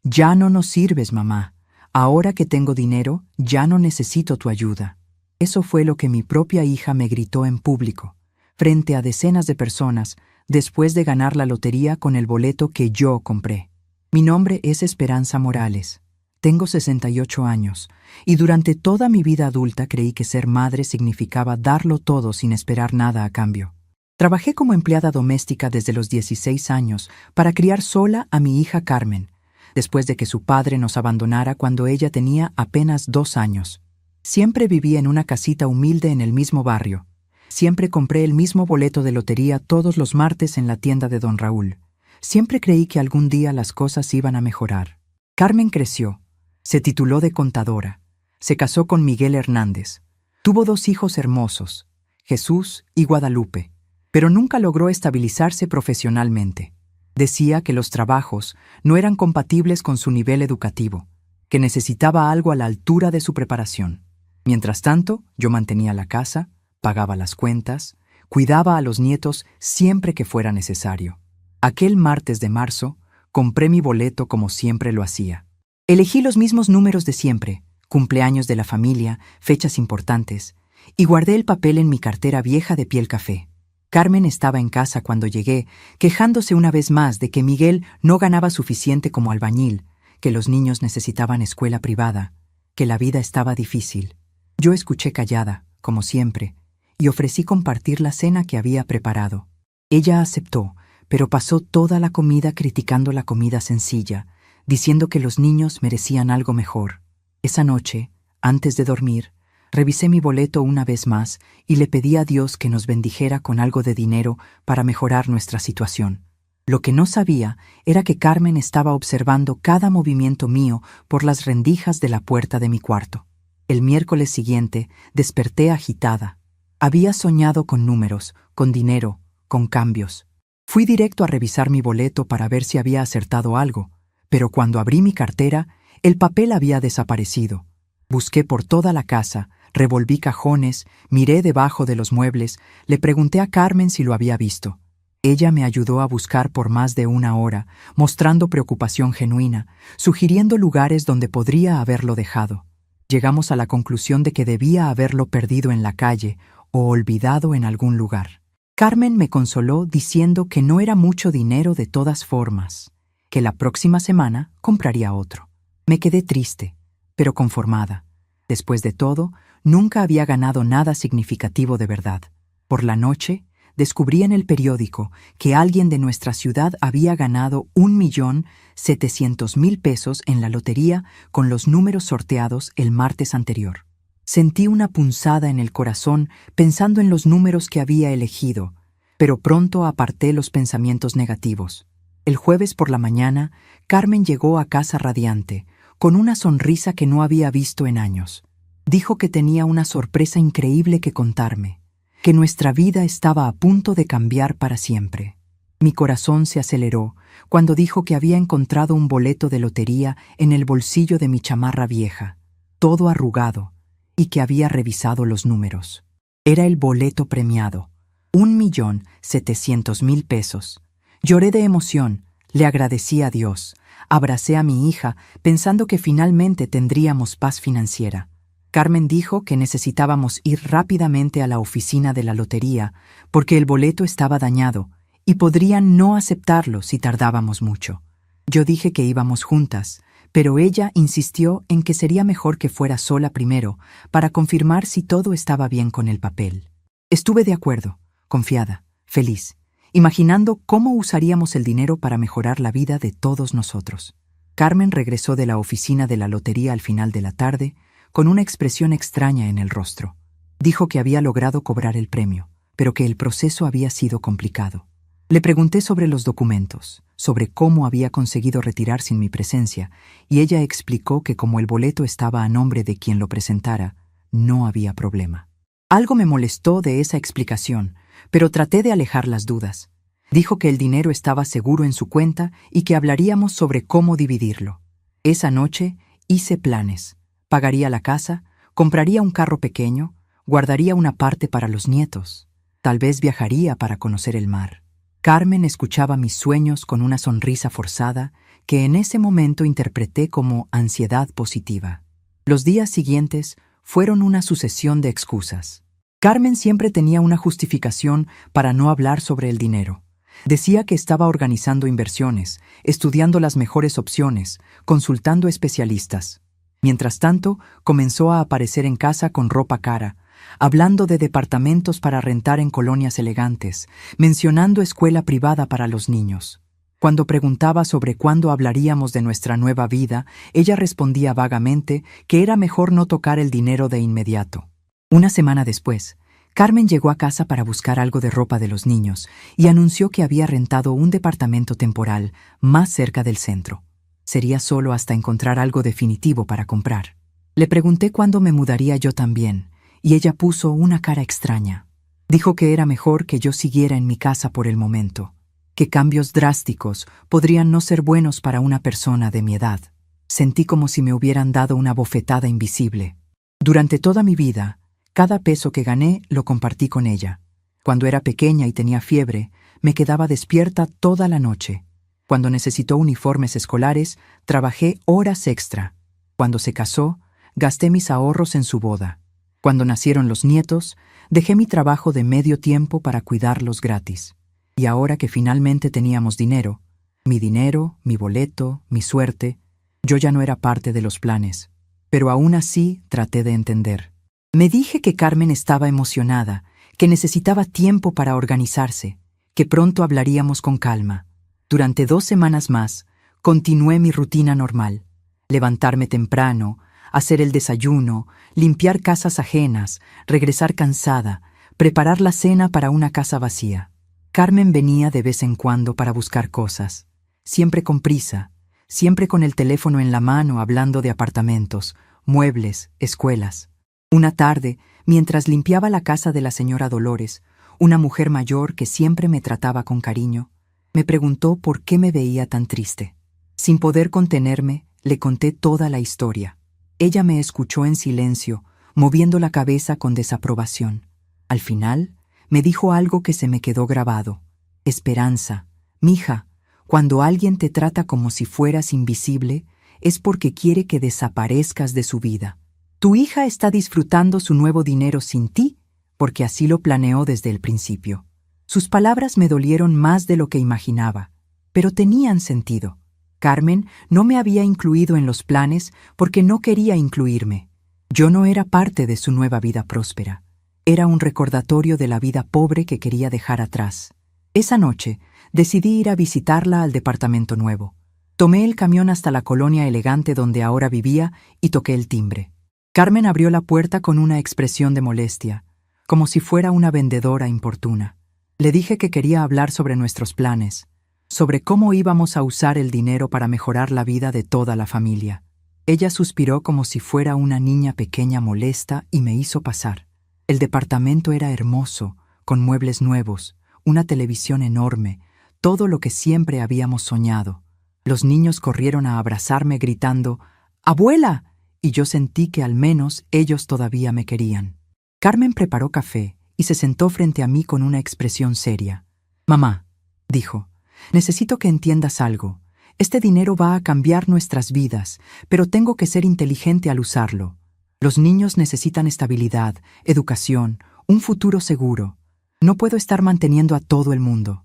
«Ya no nos sirves, mamá. Ahora que tengo dinero, ya no necesito tu ayuda». Eso fue lo que mi propia hija me gritó en público, frente a decenas de personas, después de ganar la lotería con el boleto que yo compré. Mi nombre es Esperanza Morales. Tengo 68 años, y durante toda mi vida adulta creí que ser madre significaba darlo todo sin esperar nada a cambio. Trabajé como empleada doméstica desde los 16 años para criar sola a mi hija Carmen, después de que su padre nos abandonara cuando ella tenía apenas 2 años. Siempre viví en una casita humilde en el mismo barrio. Siempre compré el mismo boleto de lotería todos los martes en la tienda de don Raúl. Siempre creí que algún día las cosas iban a mejorar. Carmen creció, se tituló de contadora, se casó con Miguel Hernández, tuvo 2 hijos hermosos, Jesús y Guadalupe, pero nunca logró estabilizarse profesionalmente. Decía que los trabajos no eran compatibles con su nivel educativo, que necesitaba algo a la altura de su preparación. Mientras tanto, yo mantenía la casa, pagaba las cuentas, cuidaba a los nietos siempre que fuera necesario. Aquel martes de marzo, compré mi boleto como siempre lo hacía. Elegí los mismos números de siempre, cumpleaños de la familia, fechas importantes, y guardé el papel en mi cartera vieja de piel café. Carmen estaba en casa cuando llegué, quejándose una vez más de que Miguel no ganaba suficiente como albañil, que los niños necesitaban escuela privada, que la vida estaba difícil. Yo escuché callada, como siempre, y ofrecí compartir la cena que había preparado. Ella aceptó, pero pasó toda la comida criticando la comida sencilla, diciendo que los niños merecían algo mejor. Esa noche, antes de dormir, revisé mi boleto una vez más y le pedí a Dios que nos bendijera con algo de dinero para mejorar nuestra situación. Lo que no sabía era que Carmen estaba observando cada movimiento mío por las rendijas de la puerta de mi cuarto. El miércoles siguiente desperté agitada. Había soñado con números, con dinero, con cambios. Fui directo a revisar mi boleto para ver si había acertado algo, pero cuando abrí mi cartera, el papel había desaparecido. Busqué por toda la casa, revolví cajones, miré debajo de los muebles, le pregunté a Carmen si lo había visto. Ella me ayudó a buscar por más de 1 hora, mostrando preocupación genuina, sugiriendo lugares donde podría haberlo dejado. Llegamos a la conclusión de que debía haberlo perdido en la calle o olvidado en algún lugar. Carmen me consoló diciendo que no era mucho dinero de todas formas, que la próxima semana compraría otro. Me quedé triste, pero conformada. Después de todo, nunca había ganado nada significativo de verdad. Por la noche, descubrí en el periódico que alguien de nuestra ciudad había ganado 1.700.000 pesos en la lotería con los números sorteados el martes anterior. Sentí una punzada en el corazón pensando en los números que había elegido, pero pronto aparté los pensamientos negativos. El jueves por la mañana, Carmen llegó a casa radiante, con una sonrisa que no había visto en años. Dijo que tenía una sorpresa increíble que contarme, que nuestra vida estaba a punto de cambiar para siempre. Mi corazón se aceleró cuando dijo que había encontrado un boleto de lotería en el bolsillo de mi chamarra vieja, todo arrugado, y que había revisado los números. Era el boleto premiado, 1.700.000 pesos. Lloré de emoción, le agradecí a Dios, abracé a mi hija pensando que finalmente tendríamos paz financiera. Carmen dijo que necesitábamos ir rápidamente a la oficina de la lotería porque el boleto estaba dañado y podrían no aceptarlo si tardábamos mucho. Yo dije que íbamos juntas, pero ella insistió en que sería mejor que fuera sola primero para confirmar si todo estaba bien con el papel. Estuve de acuerdo, confiada, feliz, imaginando cómo usaríamos el dinero para mejorar la vida de todos nosotros. Carmen regresó de la oficina de la lotería al final de la tarde con una expresión extraña en el rostro. Dijo que había logrado cobrar el premio, pero que el proceso había sido complicado. Le pregunté sobre los documentos, sobre cómo había conseguido retirar sin mi presencia, y ella explicó que como el boleto estaba a nombre de quien lo presentara, no había problema. Algo me molestó de esa explicación, pero traté de alejar las dudas. Dijo que el dinero estaba seguro en su cuenta y que hablaríamos sobre cómo dividirlo. Esa noche hice planes. Pagaría la casa, compraría un carro pequeño, guardaría una parte para los nietos. Tal vez viajaría para conocer el mar. Carmen escuchaba mis sueños con una sonrisa forzada que en ese momento interpreté como ansiedad positiva. Los días siguientes fueron una sucesión de excusas. Carmen siempre tenía una justificación para no hablar sobre el dinero. Decía que estaba organizando inversiones, estudiando las mejores opciones, consultando especialistas. Mientras tanto, comenzó a aparecer en casa con ropa cara, hablando de departamentos para rentar en colonias elegantes, mencionando escuela privada para los niños. Cuando preguntaba sobre cuándo hablaríamos de nuestra nueva vida, ella respondía vagamente que era mejor no tocar el dinero de inmediato. Una semana después, Carmen llegó a casa para buscar algo de ropa de los niños y anunció que había rentado un departamento temporal más cerca del centro. Sería solo hasta encontrar algo definitivo para comprar. Le pregunté cuándo me mudaría yo también, y ella puso una cara extraña. Dijo que era mejor que yo siguiera en mi casa por el momento, que cambios drásticos podrían no ser buenos para una persona de mi edad. Sentí como si me hubieran dado una bofetada invisible. Durante toda mi vida, cada peso que gané lo compartí con ella. Cuando era pequeña y tenía fiebre, me quedaba despierta toda la noche. Cuando necesitó uniformes escolares, trabajé horas extra. Cuando se casó, gasté mis ahorros en su boda. Cuando nacieron los nietos, dejé mi trabajo de medio tiempo para cuidarlos gratis. Y ahora que finalmente teníamos dinero, mi boleto, mi suerte, yo ya no era parte de los planes. Pero aún así traté de entender. Me dije que Carmen estaba emocionada, que necesitaba tiempo para organizarse, que pronto hablaríamos con calma. Durante 2 semanas más, continué mi rutina normal. Levantarme temprano, hacer el desayuno, limpiar casas ajenas, regresar cansada, preparar la cena para una casa vacía. Carmen venía de vez en cuando para buscar cosas, siempre con prisa, siempre con el teléfono en la mano hablando de apartamentos, muebles, escuelas. Una tarde, mientras limpiaba la casa de la señora Dolores, una mujer mayor que siempre me trataba con cariño, me preguntó por qué me veía tan triste. Sin poder contenerme, le conté toda la historia. Ella me escuchó en silencio, moviendo la cabeza con desaprobación. Al final, me dijo algo que se me quedó grabado. Esperanza, mija, cuando alguien te trata como si fueras invisible, es porque quiere que desaparezcas de su vida. Tu hija está disfrutando su nuevo dinero sin ti, porque así lo planeó desde el principio. Sus palabras me dolieron más de lo que imaginaba, pero tenían sentido. Carmen no me había incluido en los planes porque no quería incluirme. Yo no era parte de su nueva vida próspera. Era un recordatorio de la vida pobre que quería dejar atrás. Esa noche, decidí ir a visitarla al departamento nuevo. Tomé el camión hasta la colonia elegante donde ahora vivía y toqué el timbre. Carmen abrió la puerta con una expresión de molestia, como si fuera una vendedora importuna. Le dije que quería hablar sobre nuestros planes, sobre cómo íbamos a usar el dinero para mejorar la vida de toda la familia. Ella suspiró como si fuera una niña pequeña molesta y me hizo pasar. El departamento era hermoso, con muebles nuevos, una televisión enorme, todo lo que siempre habíamos soñado. Los niños corrieron a abrazarme gritando, ¡Abuela!, y yo sentí que al menos ellos todavía me querían. Carmen preparó café y se sentó frente a mí con una expresión seria. «Mamá», dijo, «necesito que entiendas algo. Este dinero va a cambiar nuestras vidas, pero tengo que ser inteligente al usarlo. Los niños necesitan estabilidad, educación, un futuro seguro. No puedo estar manteniendo a todo el mundo,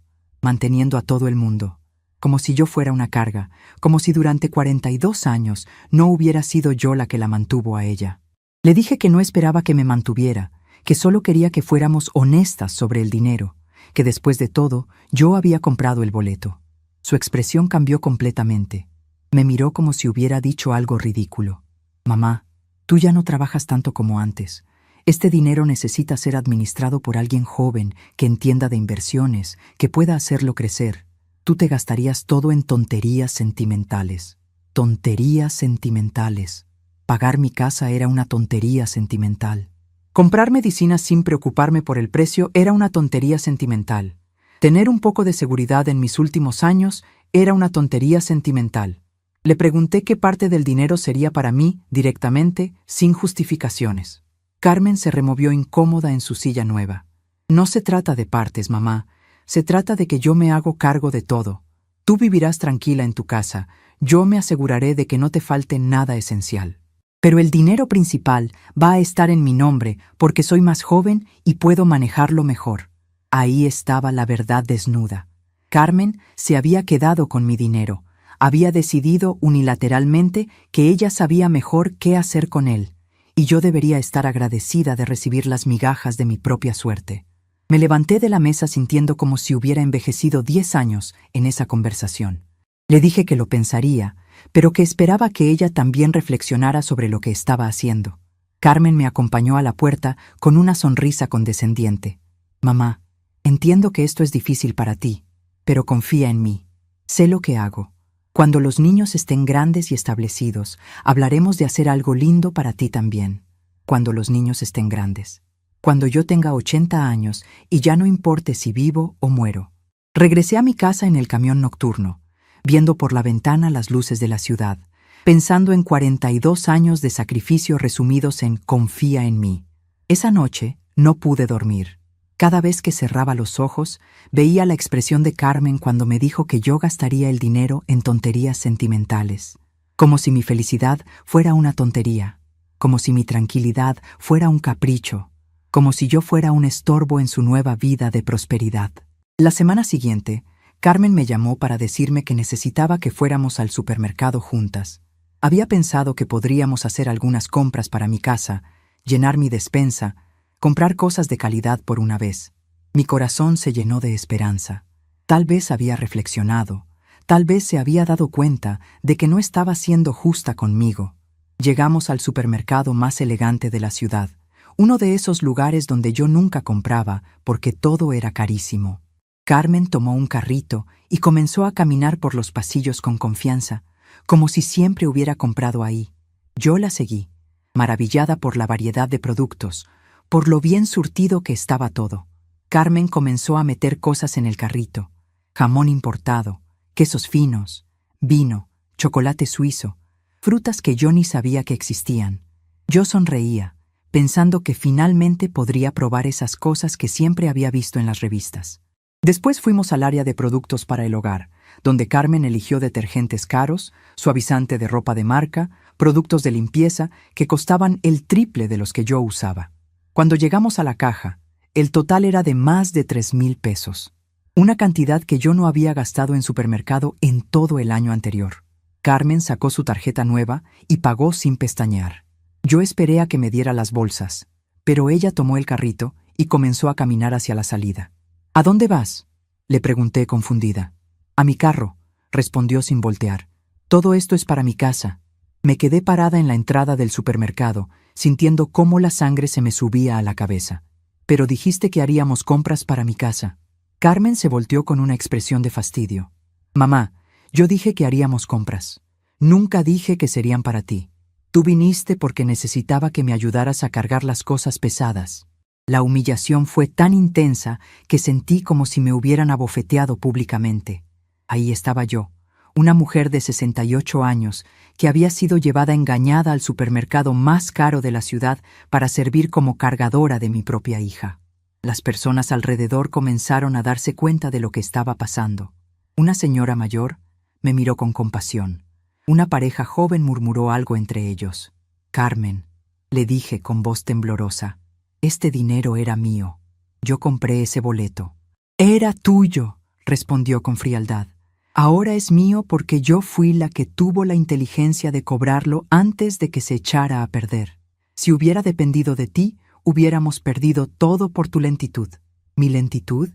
como si yo fuera una carga, como si durante 42 años no hubiera sido yo la que la mantuvo a ella. Le dije que no esperaba que me mantuviera, que solo quería que fuéramos honestas sobre el dinero, que después de todo yo había comprado el boleto. Su expresión cambió completamente. Me miró como si hubiera dicho algo ridículo. «Mamá, tú ya no trabajas tanto como antes. Este dinero necesita ser administrado por alguien joven, que entienda de inversiones, que pueda hacerlo crecer. Tú te gastarías todo en tonterías sentimentales. Tonterías sentimentales. Pagar mi casa era una tontería sentimental. Comprar medicinas sin preocuparme por el precio era una tontería sentimental. Tener un poco de seguridad en mis últimos años era una tontería sentimental». Le pregunté qué parte del dinero sería para mí directamente, sin justificaciones. Carmen se removió incómoda en su silla nueva. «No se trata de partes, mamá. Se trata de que yo me hago cargo de todo. Tú vivirás tranquila en tu casa, yo me aseguraré de que no te falte nada esencial. Pero el dinero principal va a estar en mi nombre porque soy más joven y puedo manejarlo mejor. Ahí estaba la verdad desnuda. Carmen se había quedado con mi dinero. Había decidido unilateralmente que ella sabía mejor qué hacer con él, y yo debería estar agradecida de recibir las migajas de mi propia suerte. Me levanté de la mesa sintiendo como si hubiera envejecido 10 años en esa conversación. Le dije que lo pensaría, pero que esperaba que ella también reflexionara sobre lo que estaba haciendo. Carmen me acompañó a la puerta con una sonrisa condescendiente. Mamá, entiendo que esto es difícil para ti, pero confía en mí. Sé lo que hago. Cuando los niños estén grandes y establecidos, hablaremos de hacer algo lindo para ti también. Cuando los niños estén grandes. Cuando yo tenga 80 años y ya no importe si vivo o muero. Regresé a mi casa en el camión nocturno, viendo por la ventana las luces de la ciudad, pensando en 42 años de sacrificio resumidos en confía en mí. Esa noche no pude dormir. Cada vez que cerraba los ojos, veía la expresión de Carmen cuando me dijo que yo gastaría el dinero en tonterías sentimentales, como si mi felicidad fuera una tontería, como si mi tranquilidad fuera un capricho, como si yo fuera un estorbo en su nueva vida de prosperidad. La semana siguiente, Carmen me llamó para decirme que necesitaba que fuéramos al supermercado juntas. Había pensado que podríamos hacer algunas compras para mi casa, llenar mi despensa, comprar cosas de calidad por una vez. Mi corazón se llenó de esperanza. Tal vez había reflexionado, tal vez se había dado cuenta de que no estaba siendo justa conmigo. Llegamos al supermercado más elegante de la ciudad, uno de esos lugares donde yo nunca compraba porque todo era carísimo. Carmen tomó un carrito y comenzó a caminar por los pasillos con confianza, como si siempre hubiera comprado ahí. Yo la seguí, maravillada por la variedad de productos, por lo bien surtido que estaba todo. Carmen comenzó a meter cosas en el carrito: jamón importado, quesos finos, vino, chocolate suizo, frutas que yo ni sabía que existían. Yo sonreía, pensando que finalmente podría probar esas cosas que siempre había visto en las revistas. Después fuimos al área de productos para el hogar, donde Carmen eligió detergentes caros, suavizante de ropa de marca, productos de limpieza que costaban el triple de los que yo usaba. Cuando llegamos a la caja, el total era de más de 3,000 pesos, una cantidad que yo no había gastado en supermercado en todo el año anterior. Carmen sacó su tarjeta nueva y pagó sin pestañear. Yo esperé a que me diera las bolsas, pero ella tomó el carrito y comenzó a caminar hacia la salida. ¿A dónde vas?, le pregunté confundida. A mi carro, respondió sin voltear. Todo esto es para mi casa. Me quedé parada en la entrada del supermercado, sintiendo cómo la sangre se me subía a la cabeza. Pero dijiste que haríamos compras para mi casa. Carmen se volteó con una expresión de fastidio. Mamá, yo dije que haríamos compras. Nunca dije que serían para ti. Tú viniste porque necesitaba que me ayudaras a cargar las cosas pesadas. La humillación fue tan intensa que sentí como si me hubieran abofeteado públicamente. Ahí estaba yo, una mujer de 68 años que había sido llevada engañada al supermercado más caro de la ciudad para servir como cargadora de mi propia hija. Las personas alrededor comenzaron a darse cuenta de lo que estaba pasando. Una señora mayor me miró con compasión. Una pareja joven murmuró algo entre ellos. Carmen, le dije con voz temblorosa, este dinero era mío. Yo compré ese boleto. Era tuyo, respondió con frialdad. Ahora es mío porque yo fui la que tuvo la inteligencia de cobrarlo antes de que se echara a perder. Si hubiera dependido de ti, hubiéramos perdido todo por tu lentitud. ¿Mi lentitud?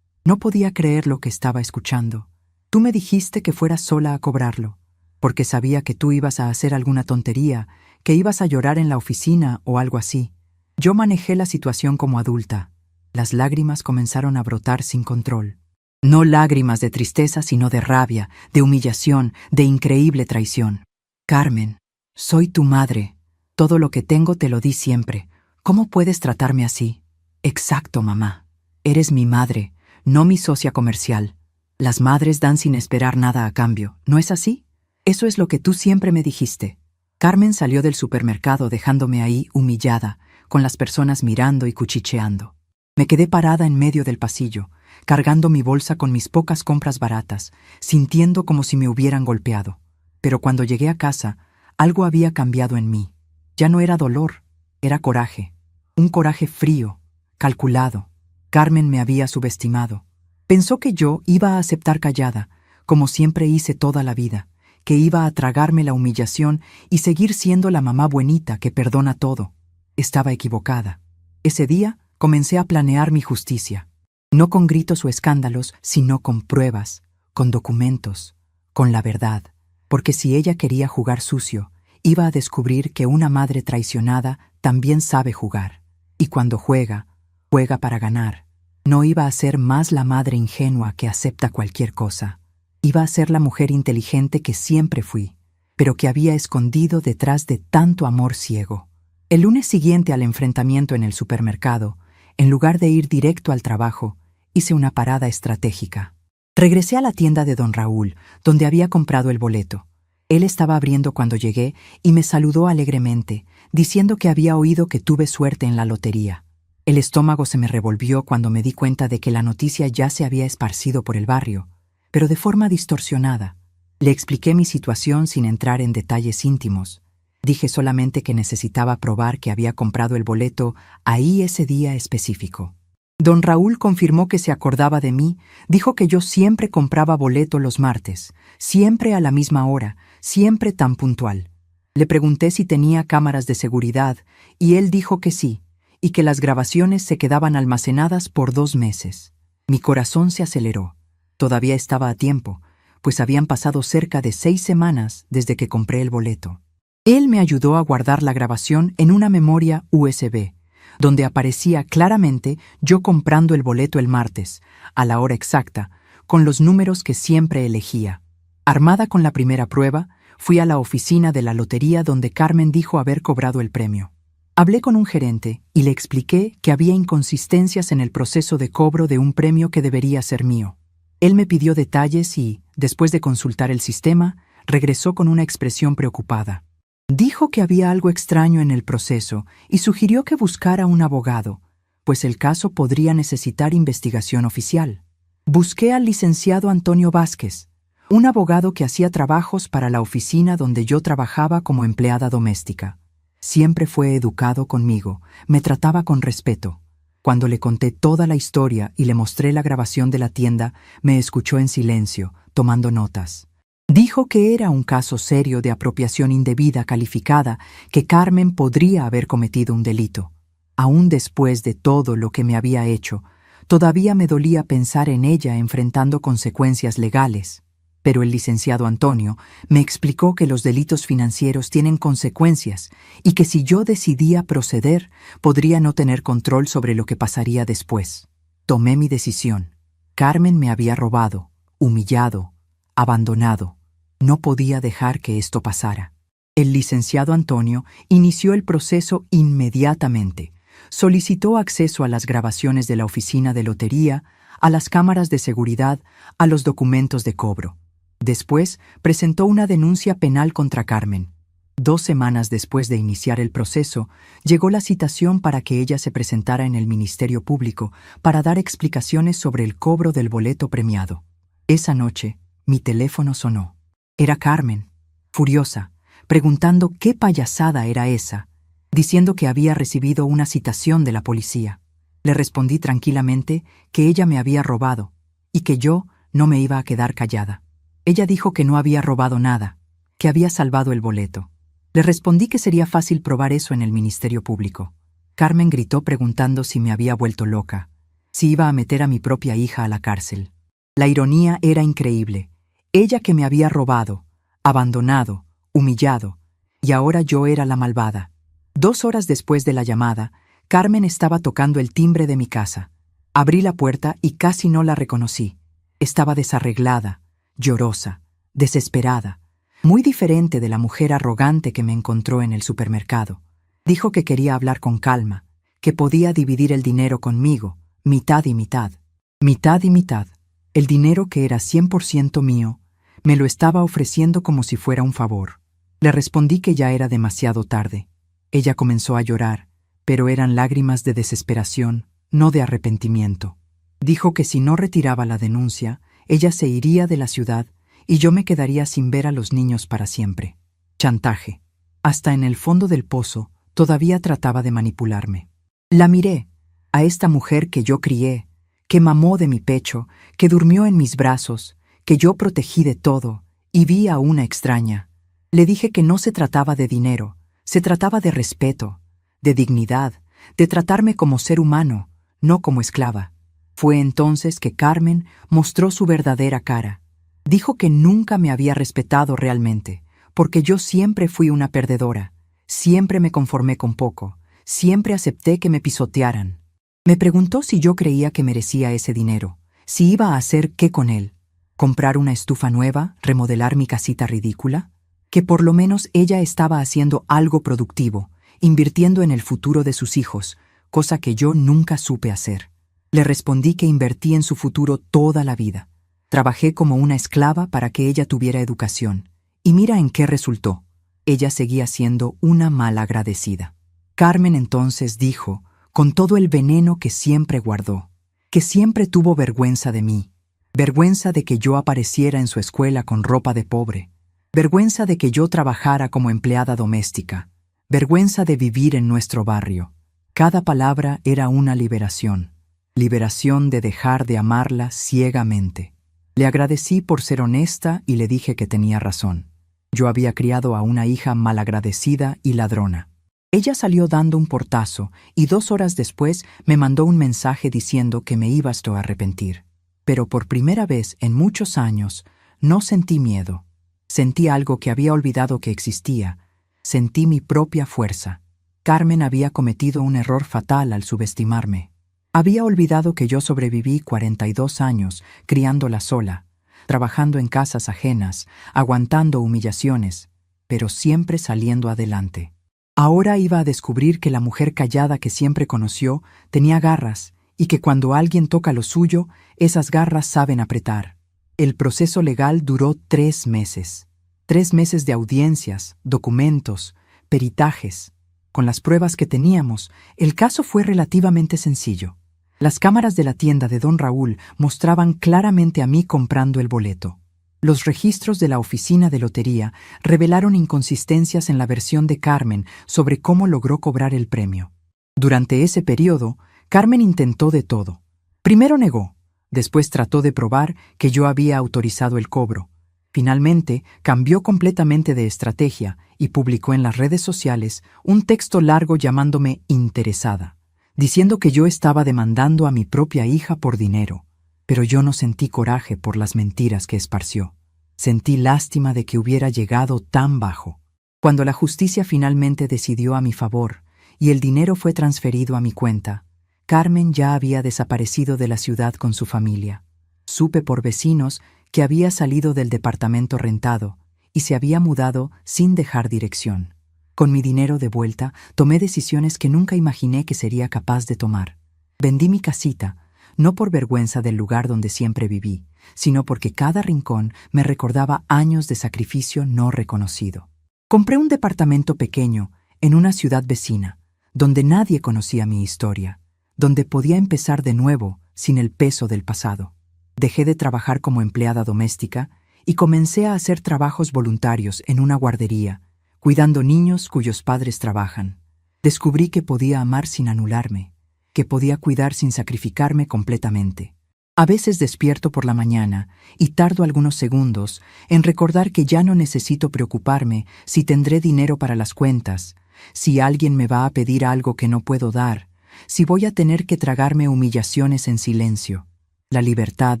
No podía creer lo que estaba escuchando. Tú me dijiste que fuera sola a cobrarlo, porque sabía que tú ibas a hacer alguna tontería, que ibas a llorar en la oficina o algo así. Yo manejé la situación como adulta. Las lágrimas comenzaron a brotar sin control. No lágrimas de tristeza, sino de rabia, de humillación, de increíble traición. Carmen, soy tu madre. Todo lo que tengo te lo di siempre. ¿Cómo puedes tratarme así? Exacto, mamá. Eres mi madre, no mi socia comercial. Las madres dan sin esperar nada a cambio, ¿no es así? Eso es lo que tú siempre me dijiste. Carmen salió del supermercado dejándome ahí humillada, con las personas mirando y cuchicheando. Me quedé parada en medio del pasillo, cargando mi bolsa con mis pocas compras baratas, sintiendo como si me hubieran golpeado. Pero cuando llegué a casa, algo había cambiado en mí. Ya no era dolor, era coraje. Un coraje frío, calculado. Carmen me había subestimado. Pensó que yo iba a aceptar callada, como siempre hice toda la vida, que iba a tragarme la humillación y seguir siendo la mamá buenita que perdona todo. Estaba equivocada. Ese día comencé a planear mi justicia. No con gritos o escándalos, sino con pruebas, con documentos, con la verdad. Porque si ella quería jugar sucio, iba a descubrir que una madre traicionada también sabe jugar. Y cuando juega, juega para ganar. No iba a ser más la madre ingenua que acepta cualquier cosa. Iba a ser la mujer inteligente que siempre fui, pero que había escondido detrás de tanto amor ciego. El lunes siguiente al enfrentamiento en el supermercado, en lugar de ir directo al trabajo, hice una parada estratégica. Regresé a la tienda de don Raúl, donde había comprado el boleto. Él estaba abriendo cuando llegué y me saludó alegremente, diciendo que había oído que tuve suerte en la lotería. El estómago se me revolvió cuando me di cuenta de que la noticia ya se había esparcido por el barrio, pero de forma distorsionada. Le expliqué mi situación sin entrar en detalles íntimos. Dije solamente que necesitaba probar que había comprado el boleto ahí ese día específico. Don Raúl confirmó que se acordaba de mí, dijo que yo siempre compraba boleto los martes, siempre a la misma hora, siempre tan puntual. Le pregunté si tenía cámaras de seguridad y él dijo que sí, y que las grabaciones se quedaban almacenadas por 2 meses. Mi corazón se aceleró. Todavía estaba a tiempo, pues habían pasado cerca de 6 semanas desde que compré el boleto. Él me ayudó a guardar la grabación en una memoria USB, donde aparecía claramente yo comprando el boleto el martes, a la hora exacta, con los números que siempre elegía. Armada con la primera prueba, fui a la oficina de la lotería donde Carmen dijo haber cobrado el premio. Hablé con un gerente y le expliqué que había inconsistencias en el proceso de cobro de un premio que debería ser mío. Él me pidió detalles y, después de consultar el sistema, regresó con una expresión preocupada. Dijo que había algo extraño en el proceso y sugirió que buscara un abogado, pues el caso podría necesitar investigación oficial. Busqué al licenciado Antonio Vázquez, un abogado que hacía trabajos para la oficina donde yo trabajaba como empleada doméstica. Siempre fue educado conmigo, me trataba con respeto. Cuando le conté toda la historia y le mostré la grabación de la tienda, me escuchó en silencio, tomando notas. Dijo que era un caso serio de apropiación indebida calificada, que Carmen podría haber cometido un delito. Aún después de todo lo que me había hecho, todavía me dolía pensar en ella enfrentando consecuencias legales. Pero el licenciado Antonio me explicó que los delitos financieros tienen consecuencias y que si yo decidía proceder, podría no tener control sobre lo que pasaría después. Tomé mi decisión. Carmen me había robado, humillado, abandonado. No podía dejar que esto pasara. El licenciado Antonio inició el proceso inmediatamente. Solicitó acceso a las grabaciones de la oficina de lotería, a las cámaras de seguridad, a los documentos de cobro. Después, presentó una denuncia penal contra Carmen. 2 semanas después de iniciar el proceso, llegó la citación para que ella se presentara en el Ministerio Público para dar explicaciones sobre el cobro del boleto premiado. Esa noche, mi teléfono sonó. Era Carmen, furiosa, preguntando qué payasada era esa, diciendo que había recibido una citación de la policía. Le respondí tranquilamente que ella me había robado y que yo no me iba a quedar callada. Ella dijo que no había robado nada, que había salvado el boleto. Le respondí que sería fácil probar eso en el Ministerio Público. Carmen gritó preguntando si me había vuelto loca, si iba a meter a mi propia hija a la cárcel. La ironía era increíble. Ella que me había robado, abandonado, humillado, y ahora yo era la malvada. 2 horas después de la llamada, Carmen estaba tocando el timbre de mi casa. Abrí la puerta y casi no la reconocí. Estaba desarreglada, llorosa, desesperada, muy diferente de la mujer arrogante que me encontró en el supermercado. Dijo que quería hablar con calma, que podía dividir el dinero conmigo, mitad y mitad. Mitad y mitad. El dinero que era 100% mío, me lo estaba ofreciendo como si fuera un favor. Le respondí que ya era demasiado tarde. Ella comenzó a llorar, pero eran lágrimas de desesperación, no de arrepentimiento. Dijo que si no retiraba la denuncia, ella se iría de la ciudad y yo me quedaría sin ver a los niños para siempre. Chantaje. Hasta en el fondo del pozo, todavía trataba de manipularme. La miré, a esta mujer que yo crié, que mamó de mi pecho, que durmió en mis brazos, que yo protegí de todo, y vi a una extraña. Le dije que no se trataba de dinero, se trataba de respeto, de dignidad, de tratarme como ser humano, no como esclava. Fue entonces que Carmen mostró su verdadera cara. Dijo que nunca me había respetado realmente, porque yo siempre fui una perdedora, siempre me conformé con poco, siempre acepté que me pisotearan. Me preguntó si yo creía que merecía ese dinero, si iba a hacer qué con él, comprar una estufa nueva, remodelar mi casita ridícula, que por lo menos ella estaba haciendo algo productivo, invirtiendo en el futuro de sus hijos, cosa que yo nunca supe hacer. Le respondí que invertí en su futuro toda la vida. Trabajé como una esclava para que ella tuviera educación. Y mira en qué resultó. Ella seguía siendo una malagradecida. Carmen entonces dijo, con todo el veneno que siempre guardó, que siempre tuvo vergüenza de mí, vergüenza de que yo apareciera en su escuela con ropa de pobre, vergüenza de que yo trabajara como empleada doméstica, vergüenza de vivir en nuestro barrio. Cada palabra era una liberación. Liberación de dejar de amarla ciegamente. Le agradecí por ser honesta y le dije que tenía razón. Yo había criado a una hija malagradecida y ladrona. Ella salió dando un portazo y 2 horas después me mandó un mensaje diciendo que me iba a arrepentir. Pero por primera vez en muchos años no sentí miedo. Sentí algo que había olvidado que existía. Sentí mi propia fuerza. Carmen había cometido un error fatal al subestimarme. Había olvidado que yo sobreviví 42 años criándola sola, trabajando en casas ajenas, aguantando humillaciones, pero siempre saliendo adelante. Ahora iba a descubrir que la mujer callada que siempre conoció tenía garras y que cuando alguien toca lo suyo, esas garras saben apretar. El proceso legal duró 3 meses. 3 meses de audiencias, documentos, peritajes. Con las pruebas que teníamos, el caso fue relativamente sencillo. Las cámaras de la tienda de don Raúl mostraban claramente a mí comprando el boleto. Los registros de la oficina de lotería revelaron inconsistencias en la versión de Carmen sobre cómo logró cobrar el premio. Durante ese periodo, Carmen intentó de todo. Primero negó, después trató de probar que yo había autorizado el cobro. Finalmente, cambió completamente de estrategia y publicó en las redes sociales un texto largo llamándome interesada, diciendo que yo estaba demandando a mi propia hija por dinero, pero yo no sentí coraje por las mentiras que esparció. Sentí lástima de que hubiera llegado tan bajo. Cuando la justicia finalmente decidió a mi favor y el dinero fue transferido a mi cuenta, Carmen ya había desaparecido de la ciudad con su familia. Supe por vecinos que había salido del departamento rentado y se había mudado sin dejar dirección. Con mi dinero de vuelta, tomé decisiones que nunca imaginé que sería capaz de tomar. Vendí mi casita, no por vergüenza del lugar donde siempre viví, sino porque cada rincón me recordaba años de sacrificio no reconocido. Compré un departamento pequeño en una ciudad vecina, donde nadie conocía mi historia, donde podía empezar de nuevo sin el peso del pasado. Dejé de trabajar como empleada doméstica y comencé a hacer trabajos voluntarios en una guardería, cuidando niños cuyos padres trabajan. Descubrí que podía amar sin anularme, que podía cuidar sin sacrificarme completamente. A veces despierto por la mañana y tardo algunos segundos en recordar que ya no necesito preocuparme si tendré dinero para las cuentas, si alguien me va a pedir algo que no puedo dar, si voy a tener que tragarme humillaciones en silencio. La libertad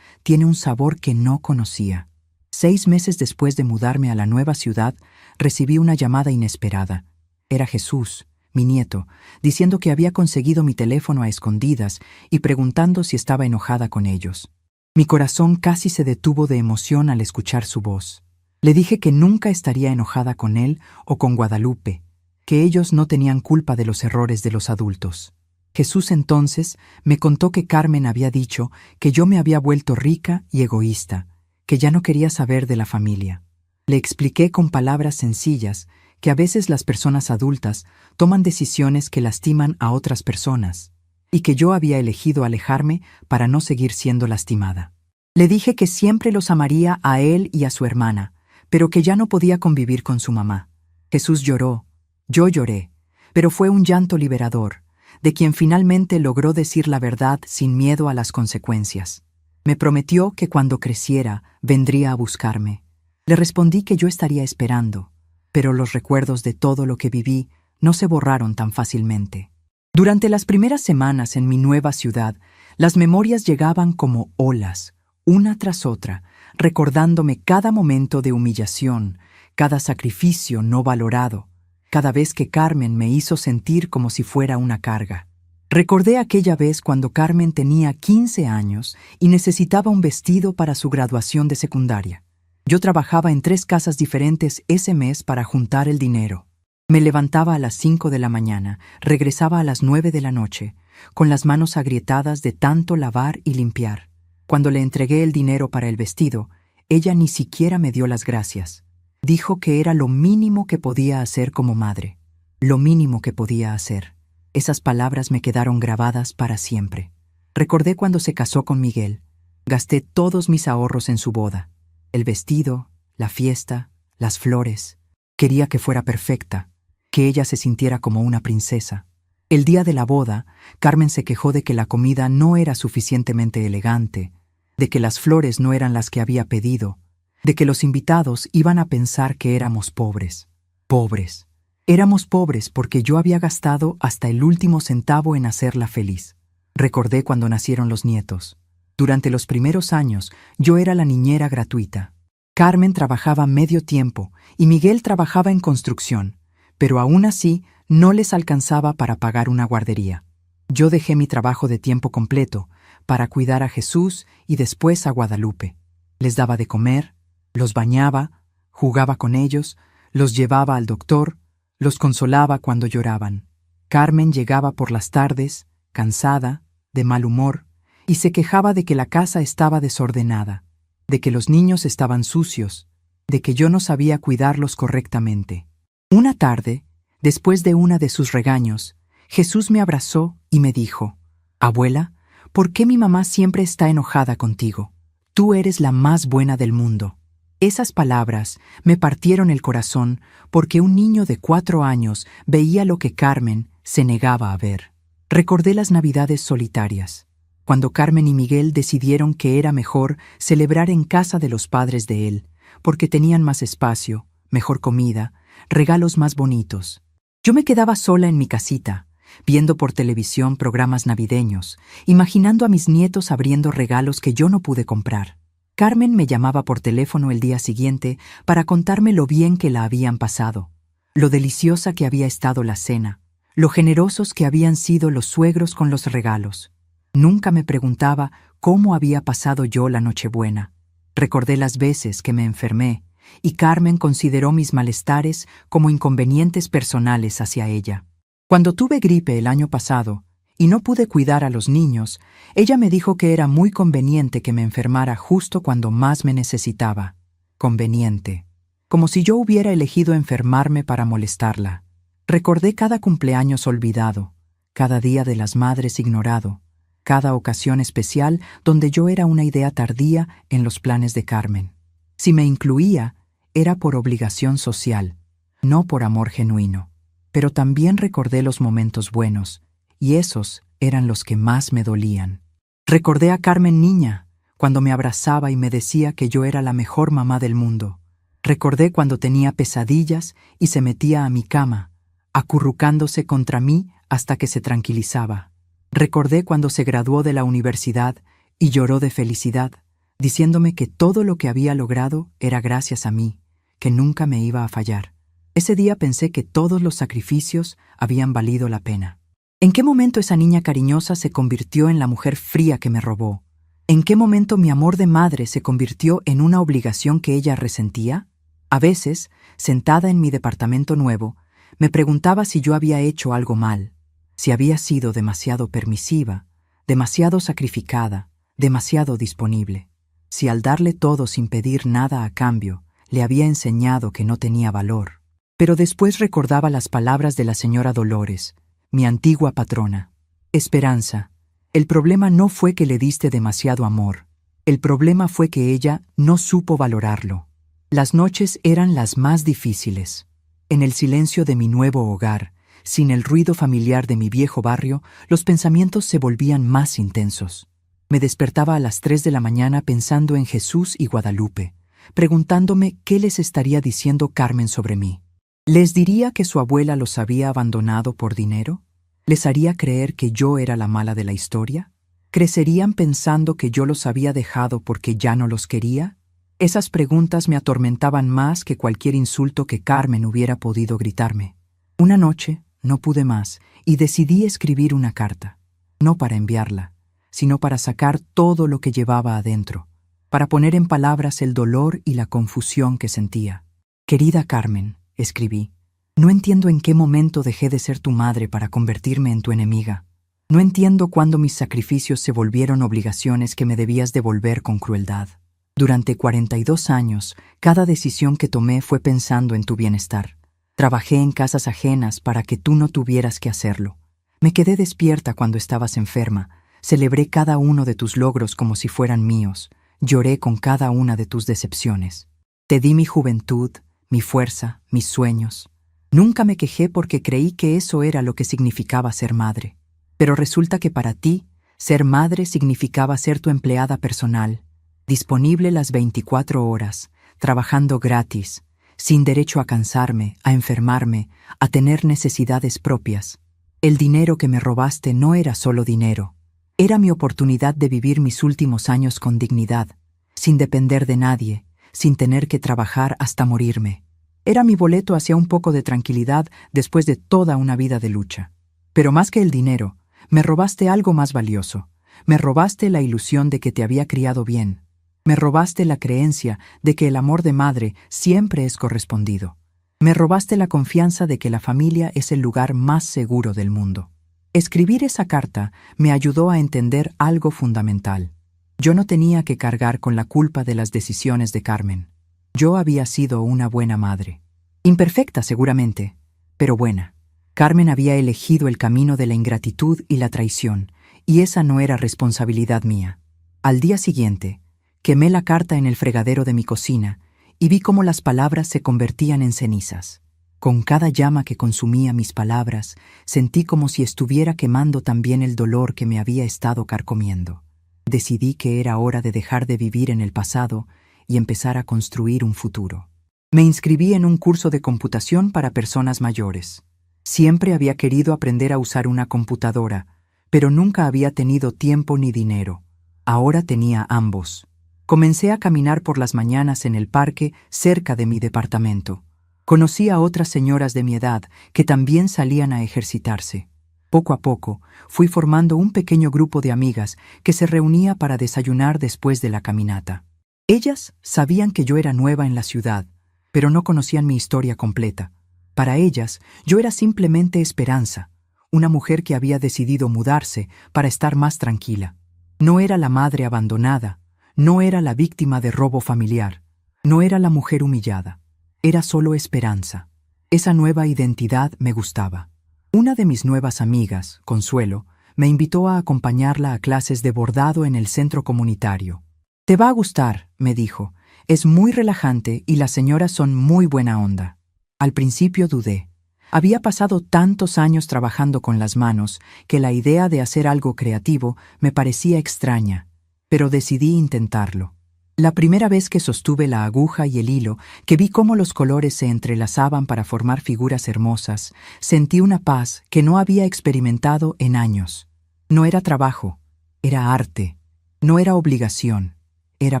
tiene un sabor que no conocía. 6 meses después de mudarme a la nueva ciudad, recibí una llamada inesperada. Era Jesús, mi nieto, diciendo que había conseguido mi teléfono a escondidas y preguntando si estaba enojada con ellos. Mi corazón casi se detuvo de emoción al escuchar su voz. Le dije que nunca estaría enojada con él o con Guadalupe, que ellos no tenían culpa de los errores de los adultos. Jesús entonces me contó que Carmen había dicho que yo me había vuelto rica y egoísta, que ya no quería saber de la familia. Le expliqué con palabras sencillas que a veces las personas adultas toman decisiones que lastiman a otras personas. y que yo había elegido alejarme para no seguir siendo lastimada. Le dije que siempre los amaría a él y a su hermana, pero que ya no podía convivir con su mamá. Jesús lloró, yo lloré, pero fue un llanto liberador, de quien finalmente logró decir la verdad sin miedo a las consecuencias. Me prometió que cuando creciera vendría a buscarme. Le respondí que yo estaría esperando, pero los recuerdos de todo lo que viví no se borraron tan fácilmente. Durante las primeras semanas en mi nueva ciudad, las memorias llegaban como olas, una tras otra, recordándome cada momento de humillación, cada sacrificio no valorado, cada vez que Carmen me hizo sentir como si fuera una carga. Recordé aquella vez cuando Carmen tenía 15 años y necesitaba un vestido para su graduación de secundaria. Yo trabajaba en 3 casas diferentes ese mes para juntar el dinero. Me levantaba a las 5 de la mañana, regresaba a las 9 de la noche, con las manos agrietadas de tanto lavar y limpiar. Cuando le entregué el dinero para el vestido, ella ni siquiera me dio las gracias. Dijo que era lo mínimo que podía hacer como madre. Lo mínimo que podía hacer. Esas palabras me quedaron grabadas para siempre. Recordé cuando se casó con Miguel. Gasté todos mis ahorros en su boda. El vestido, la fiesta, las flores. Quería que fuera perfecta, que ella se sintiera como una princesa. El día de la boda, Carmen se quejó de que la comida no era suficientemente elegante, de que las flores no eran las que había pedido, de que los invitados iban a pensar que éramos pobres. Pobres. Éramos pobres porque yo había gastado hasta el último centavo en hacerla feliz. Recordé cuando nacieron los nietos. Durante los primeros años, yo era la niñera gratuita. Carmen trabajaba medio tiempo y Miguel trabajaba en construcción, pero aún así no les alcanzaba para pagar una guardería. Yo dejé mi trabajo de tiempo completo para cuidar a Jesús y después a Guadalupe. Les daba de comer, los bañaba, jugaba con ellos, los llevaba al doctor, los consolaba cuando lloraban. Carmen llegaba por las tardes, cansada, de mal humor, y se quejaba de que la casa estaba desordenada, de que los niños estaban sucios, de que yo no sabía cuidarlos correctamente. Una tarde, después de una de sus regaños, Jesús me abrazó y me dijo: «Abuela, ¿por qué mi mamá siempre está enojada contigo? Tú eres la más buena del mundo». Esas palabras me partieron el corazón porque un niño de 4 años veía lo que Carmen se negaba a ver. Recordé las Navidades solitarias, cuando Carmen y Miguel decidieron que era mejor celebrar en casa de los padres de él, porque tenían más espacio, mejor comida, regalos más bonitos. Yo me quedaba sola en mi casita, viendo por televisión programas navideños, imaginando a mis nietos abriendo regalos que yo no pude comprar. Carmen me llamaba por teléfono el día siguiente para contarme lo bien que la habían pasado, lo deliciosa que había estado la cena, lo generosos que habían sido los suegros con los regalos. Nunca me preguntaba cómo había pasado yo la Nochebuena. Recordé las veces que me enfermé, y Carmen consideró mis malestares como inconvenientes personales hacia ella. Cuando tuve gripe el año pasado y no pude cuidar a los niños, ella me dijo que era muy conveniente que me enfermara justo cuando más me necesitaba. Conveniente. Como si yo hubiera elegido enfermarme para molestarla. Recordé cada cumpleaños olvidado, cada Día de las Madres ignorado, cada ocasión especial donde yo era una idea tardía en los planes de Carmen. Si me incluía, era por obligación social, no por amor genuino. Pero también recordé los momentos buenos, y esos eran los que más me dolían. Recordé a Carmen niña, cuando me abrazaba y me decía que yo era la mejor mamá del mundo. Recordé cuando tenía pesadillas y se metía a mi cama, acurrucándose contra mí hasta que se tranquilizaba. Recordé cuando se graduó de la universidad y lloró de felicidad, diciéndome que todo lo que había logrado era gracias a mí, que nunca me iba a fallar. Ese día pensé que todos los sacrificios habían valido la pena. ¿En qué momento esa niña cariñosa se convirtió en la mujer fría que me robó? ¿En qué momento mi amor de madre se convirtió en una obligación que ella resentía? A veces, sentada en mi departamento nuevo, me preguntaba si yo había hecho algo mal, si había sido demasiado permisiva, demasiado sacrificada, demasiado disponible, si al darle todo sin pedir nada a cambio, le había enseñado que no tenía valor. Pero después recordaba las palabras de la señora Dolores, mi antigua patrona. Esperanza, el problema no fue que le diste demasiado amor. El problema fue que ella no supo valorarlo. Las noches eran las más difíciles. En el silencio de mi nuevo hogar, sin el ruido familiar de mi viejo barrio, los pensamientos se volvían más intensos. Me despertaba a las 3 de la mañana pensando en Jesús y Guadalupe, preguntándome qué les estaría diciendo Carmen sobre mí. ¿Les diría que su abuela los había abandonado por dinero? ¿Les haría creer que yo era la mala de la historia? ¿Crecerían pensando que yo los había dejado porque ya no los quería? Esas preguntas me atormentaban más que cualquier insulto que Carmen hubiera podido gritarme. Una noche no pude más y decidí escribir una carta, no para enviarla, sino para sacar todo lo que llevaba adentro, para poner en palabras el dolor y la confusión que sentía. Querida Carmen, escribí, no entiendo en qué momento dejé de ser tu madre para convertirme en tu enemiga. No entiendo cuándo mis sacrificios se volvieron obligaciones que me debías devolver con crueldad. Durante 42 años, cada decisión que tomé fue pensando en tu bienestar. Trabajé en casas ajenas para que tú no tuvieras que hacerlo. Me quedé despierta cuando estabas enferma. Celebré cada uno de tus logros como si fueran míos. Lloré con cada una de tus decepciones. Te di mi juventud, mi fuerza, mis sueños. Nunca me quejé porque creí que eso era lo que significaba ser madre. Pero resulta que para ti, ser madre significaba ser tu empleada personal, disponible las 24 horas, trabajando gratis, sin derecho a cansarme, a enfermarme, a tener necesidades propias. El dinero que me robaste no era solo dinero. Era mi oportunidad de vivir mis últimos años con dignidad, sin depender de nadie, sin tener que trabajar hasta morirme. Era mi boleto hacia un poco de tranquilidad después de toda una vida de lucha. Pero más que el dinero, me robaste algo más valioso. Me robaste la ilusión de que te había criado bien. Me robaste la creencia de que el amor de madre siempre es correspondido. Me robaste la confianza de que la familia es el lugar más seguro del mundo. Escribir esa carta me ayudó a entender algo fundamental. Yo no tenía que cargar con la culpa de las decisiones de Carmen. Yo había sido una buena madre. Imperfecta seguramente, pero buena. Carmen había elegido el camino de la ingratitud y la traición, y esa no era responsabilidad mía. Al día siguiente, quemé la carta en el fregadero de mi cocina y vi cómo las palabras se convertían en cenizas. Con cada llama que consumía mis palabras, sentí como si estuviera quemando también el dolor que me había estado carcomiendo. Decidí que era hora de dejar de vivir en el pasado y empezar a construir un futuro. Me inscribí en un curso de computación para personas mayores. Siempre había querido aprender a usar una computadora, pero nunca había tenido tiempo ni dinero. Ahora tenía ambos. Comencé a caminar por las mañanas en el parque cerca de mi departamento. Conocí a otras señoras de mi edad que también salían a ejercitarse. Poco a poco, fui formando un pequeño grupo de amigas que se reunía para desayunar después de la caminata. Ellas sabían que yo era nueva en la ciudad, pero no conocían mi historia completa. Para ellas, yo era simplemente Esperanza, una mujer que había decidido mudarse para estar más tranquila. No era la madre abandonada, no era la víctima de robo familiar, no era la mujer humillada. Era solo Esperanza. Esa nueva identidad me gustaba. Una de mis nuevas amigas, Consuelo, me invitó a acompañarla a clases de bordado en el centro comunitario. «Te va a gustar», me dijo. «Es muy relajante y las señoras son muy buena onda». Al principio dudé. Había pasado tantos años trabajando con las manos que la idea de hacer algo creativo me parecía extraña, pero decidí intentarlo. La primera vez que sostuve la aguja y el hilo, que vi cómo los colores se entrelazaban para formar figuras hermosas, sentí una paz que no había experimentado en años. No era trabajo, era arte. No era obligación, era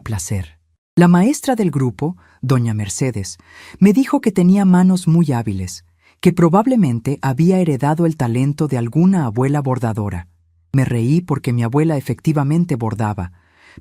placer. La maestra del grupo, doña Mercedes, me dijo que tenía manos muy hábiles, que probablemente había heredado el talento de alguna abuela bordadora. Me reí porque mi abuela efectivamente bordaba,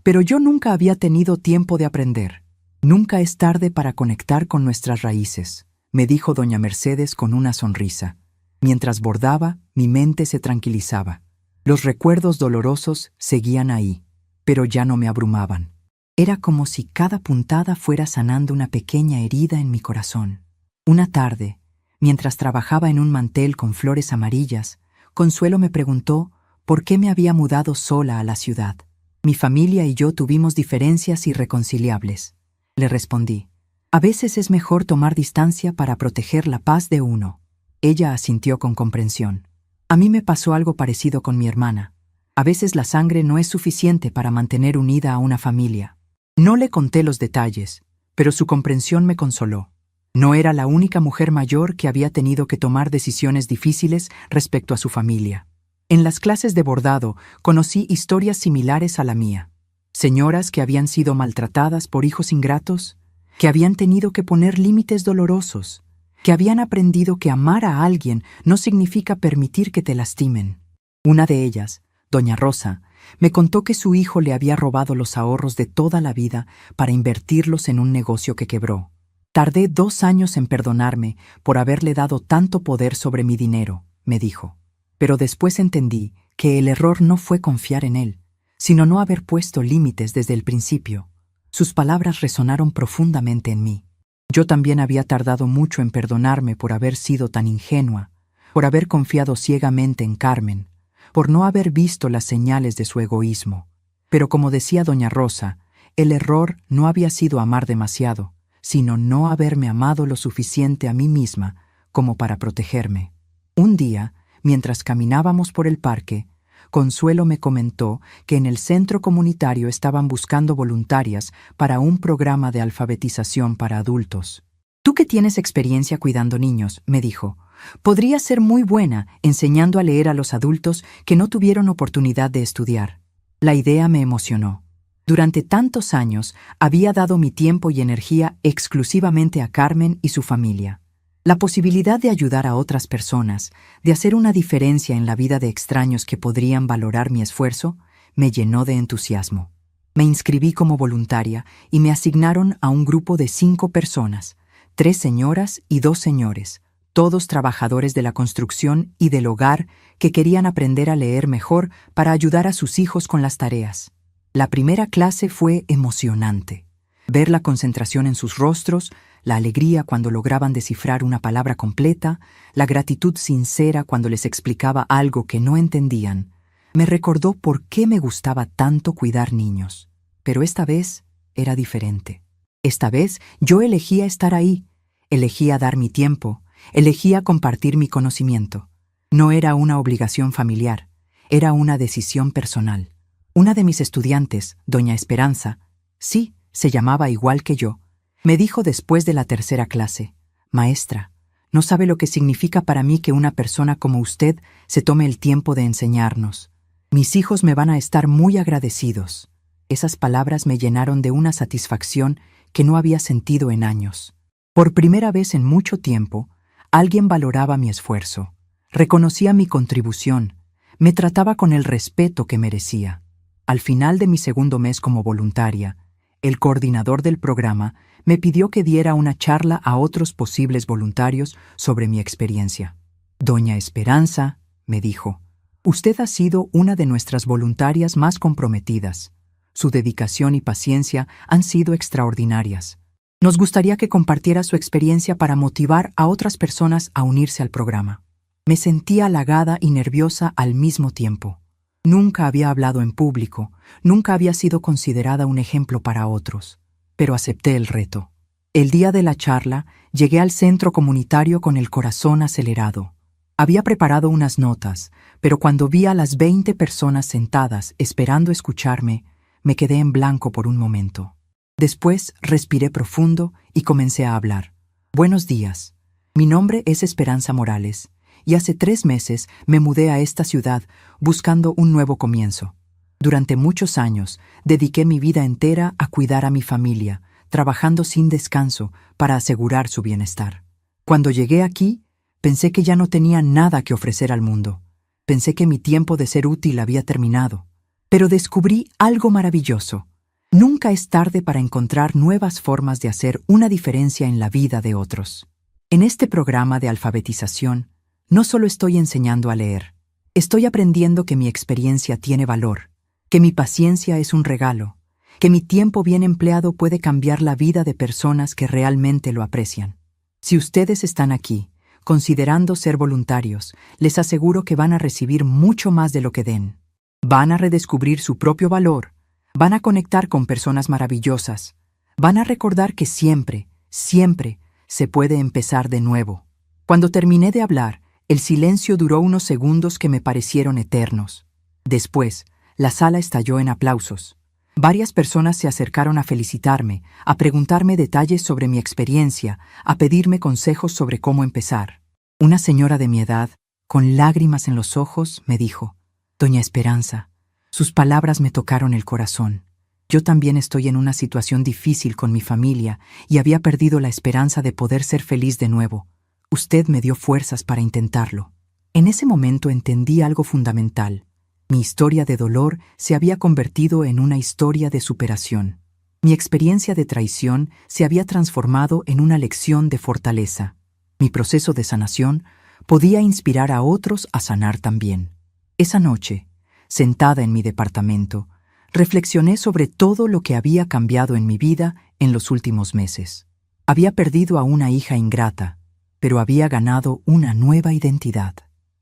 pero yo nunca había tenido tiempo de aprender. «Nunca es tarde para conectar con nuestras raíces», me dijo doña Mercedes con una sonrisa. Mientras bordaba, mi mente se tranquilizaba. Los recuerdos dolorosos seguían ahí, pero ya no me abrumaban. Era como si cada puntada fuera sanando una pequeña herida en mi corazón. Una tarde, mientras trabajaba en un mantel con flores amarillas, Consuelo me preguntó por qué me había mudado sola a la ciudad. Mi familia y yo tuvimos diferencias irreconciliables. Le respondí. A veces es mejor tomar distancia para proteger la paz de uno. Ella asintió con comprensión. A mí me pasó algo parecido con mi hermana. A veces la sangre no es suficiente para mantener unida a una familia. No le conté los detalles, pero su comprensión me consoló. No era la única mujer mayor que había tenido que tomar decisiones difíciles respecto a su familia. En las clases de bordado conocí historias similares a la mía. Señoras que habían sido maltratadas por hijos ingratos, que habían tenido que poner límites dolorosos, que habían aprendido que amar a alguien no significa permitir que te lastimen. Una de ellas, doña Rosa, me contó que su hijo le había robado los ahorros de toda la vida para invertirlos en un negocio que quebró. Tardé 2 años en perdonarme por haberle dado tanto poder sobre mi dinero, me dijo. Pero después entendí que el error no fue confiar en él, sino no haber puesto límites desde el principio. Sus palabras resonaron profundamente en mí. Yo también había tardado mucho en perdonarme por haber sido tan ingenua, por haber confiado ciegamente en Carmen, por no haber visto las señales de su egoísmo. Pero como decía doña Rosa, el error no había sido amar demasiado, sino no haberme amado lo suficiente a mí misma como para protegerme. Un día, mientras caminábamos por el parque, Consuelo me comentó que en el centro comunitario estaban buscando voluntarias para un programa de alfabetización para adultos. Tú que tienes experiencia cuidando niños, me dijo, podrías ser muy buena enseñando a leer a los adultos que no tuvieron oportunidad de estudiar. La idea me emocionó. Durante tantos años había dado mi tiempo y energía exclusivamente a Carmen y su familia. La posibilidad de ayudar a otras personas, de hacer una diferencia en la vida de extraños que podrían valorar mi esfuerzo, me llenó de entusiasmo. Me inscribí como voluntaria y me asignaron a un grupo de 5 personas, 3 señoras y 2 señores, todos trabajadores de la construcción y del hogar que querían aprender a leer mejor para ayudar a sus hijos con las tareas. La primera clase fue emocionante. Ver la concentración en sus rostros, la alegría cuando lograban descifrar una palabra completa, la gratitud sincera cuando les explicaba algo que no entendían, me recordó por qué me gustaba tanto cuidar niños. Pero esta vez era diferente. Esta vez yo elegía estar ahí, elegía dar mi tiempo, elegía compartir mi conocimiento. No era una obligación familiar, era una decisión personal. Una de mis estudiantes, doña Esperanza, sí, se llamaba igual que yo, me dijo después de la tercera clase, «Maestra, no sabe lo que significa para mí que una persona como usted se tome el tiempo de enseñarnos. Mis hijos me van a estar muy agradecidos». Esas palabras me llenaron de una satisfacción que no había sentido en años. Por primera vez en mucho tiempo, alguien valoraba mi esfuerzo, reconocía mi contribución, me trataba con el respeto que merecía. Al final de mi segundo mes como voluntaria, el coordinador del programa me pidió que diera una charla a otros posibles voluntarios sobre mi experiencia. «Doña Esperanza», me dijo, «usted ha sido una de nuestras voluntarias más comprometidas. Su dedicación y paciencia han sido extraordinarias. Nos gustaría que compartiera su experiencia para motivar a otras personas a unirse al programa». Me sentía halagada y nerviosa al mismo tiempo. Nunca había hablado en público, nunca había sido considerada un ejemplo para otros, pero acepté el reto. El día de la charla, llegué al centro comunitario con el corazón acelerado. Había preparado unas notas, pero cuando vi a las 20 personas sentadas esperando escucharme, me quedé en blanco por un momento. Después respiré profundo y comencé a hablar. «Buenos días. Mi nombre es Esperanza Morales. Y hace 3 meses me mudé a esta ciudad buscando un nuevo comienzo. Durante muchos años dediqué mi vida entera a cuidar a mi familia, trabajando sin descanso para asegurar su bienestar. Cuando llegué aquí, pensé que ya no tenía nada que ofrecer al mundo. Pensé que mi tiempo de ser útil había terminado. Pero descubrí algo maravilloso. Nunca es tarde para encontrar nuevas formas de hacer una diferencia en la vida de otros. En este programa de alfabetización, no solo estoy enseñando a leer, estoy aprendiendo que mi experiencia tiene valor, que mi paciencia es un regalo, que mi tiempo bien empleado puede cambiar la vida de personas que realmente lo aprecian. Si ustedes están aquí, considerando ser voluntarios, les aseguro que van a recibir mucho más de lo que den. Van a redescubrir su propio valor, van a conectar con personas maravillosas, van a recordar que siempre, siempre se puede empezar de nuevo. Cuando terminé de hablar, el silencio duró unos segundos que me parecieron eternos. Después, la sala estalló en aplausos. Varias personas se acercaron a felicitarme, a preguntarme detalles sobre mi experiencia, a pedirme consejos sobre cómo empezar. Una señora de mi edad, con lágrimas en los ojos, me dijo: «Doña Esperanza, sus palabras me tocaron el corazón. Yo también estoy en una situación difícil con mi familia y había perdido la esperanza de poder ser feliz de nuevo. Usted me dio fuerzas para intentarlo». En ese momento entendí algo fundamental. Mi historia de dolor se había convertido en una historia de superación. Mi experiencia de traición se había transformado en una lección de fortaleza. Mi proceso de sanación podía inspirar a otros a sanar también. Esa noche, sentada en mi departamento, reflexioné sobre todo lo que había cambiado en mi vida en los últimos meses. Había perdido a una hija ingrata, pero había ganado una nueva identidad.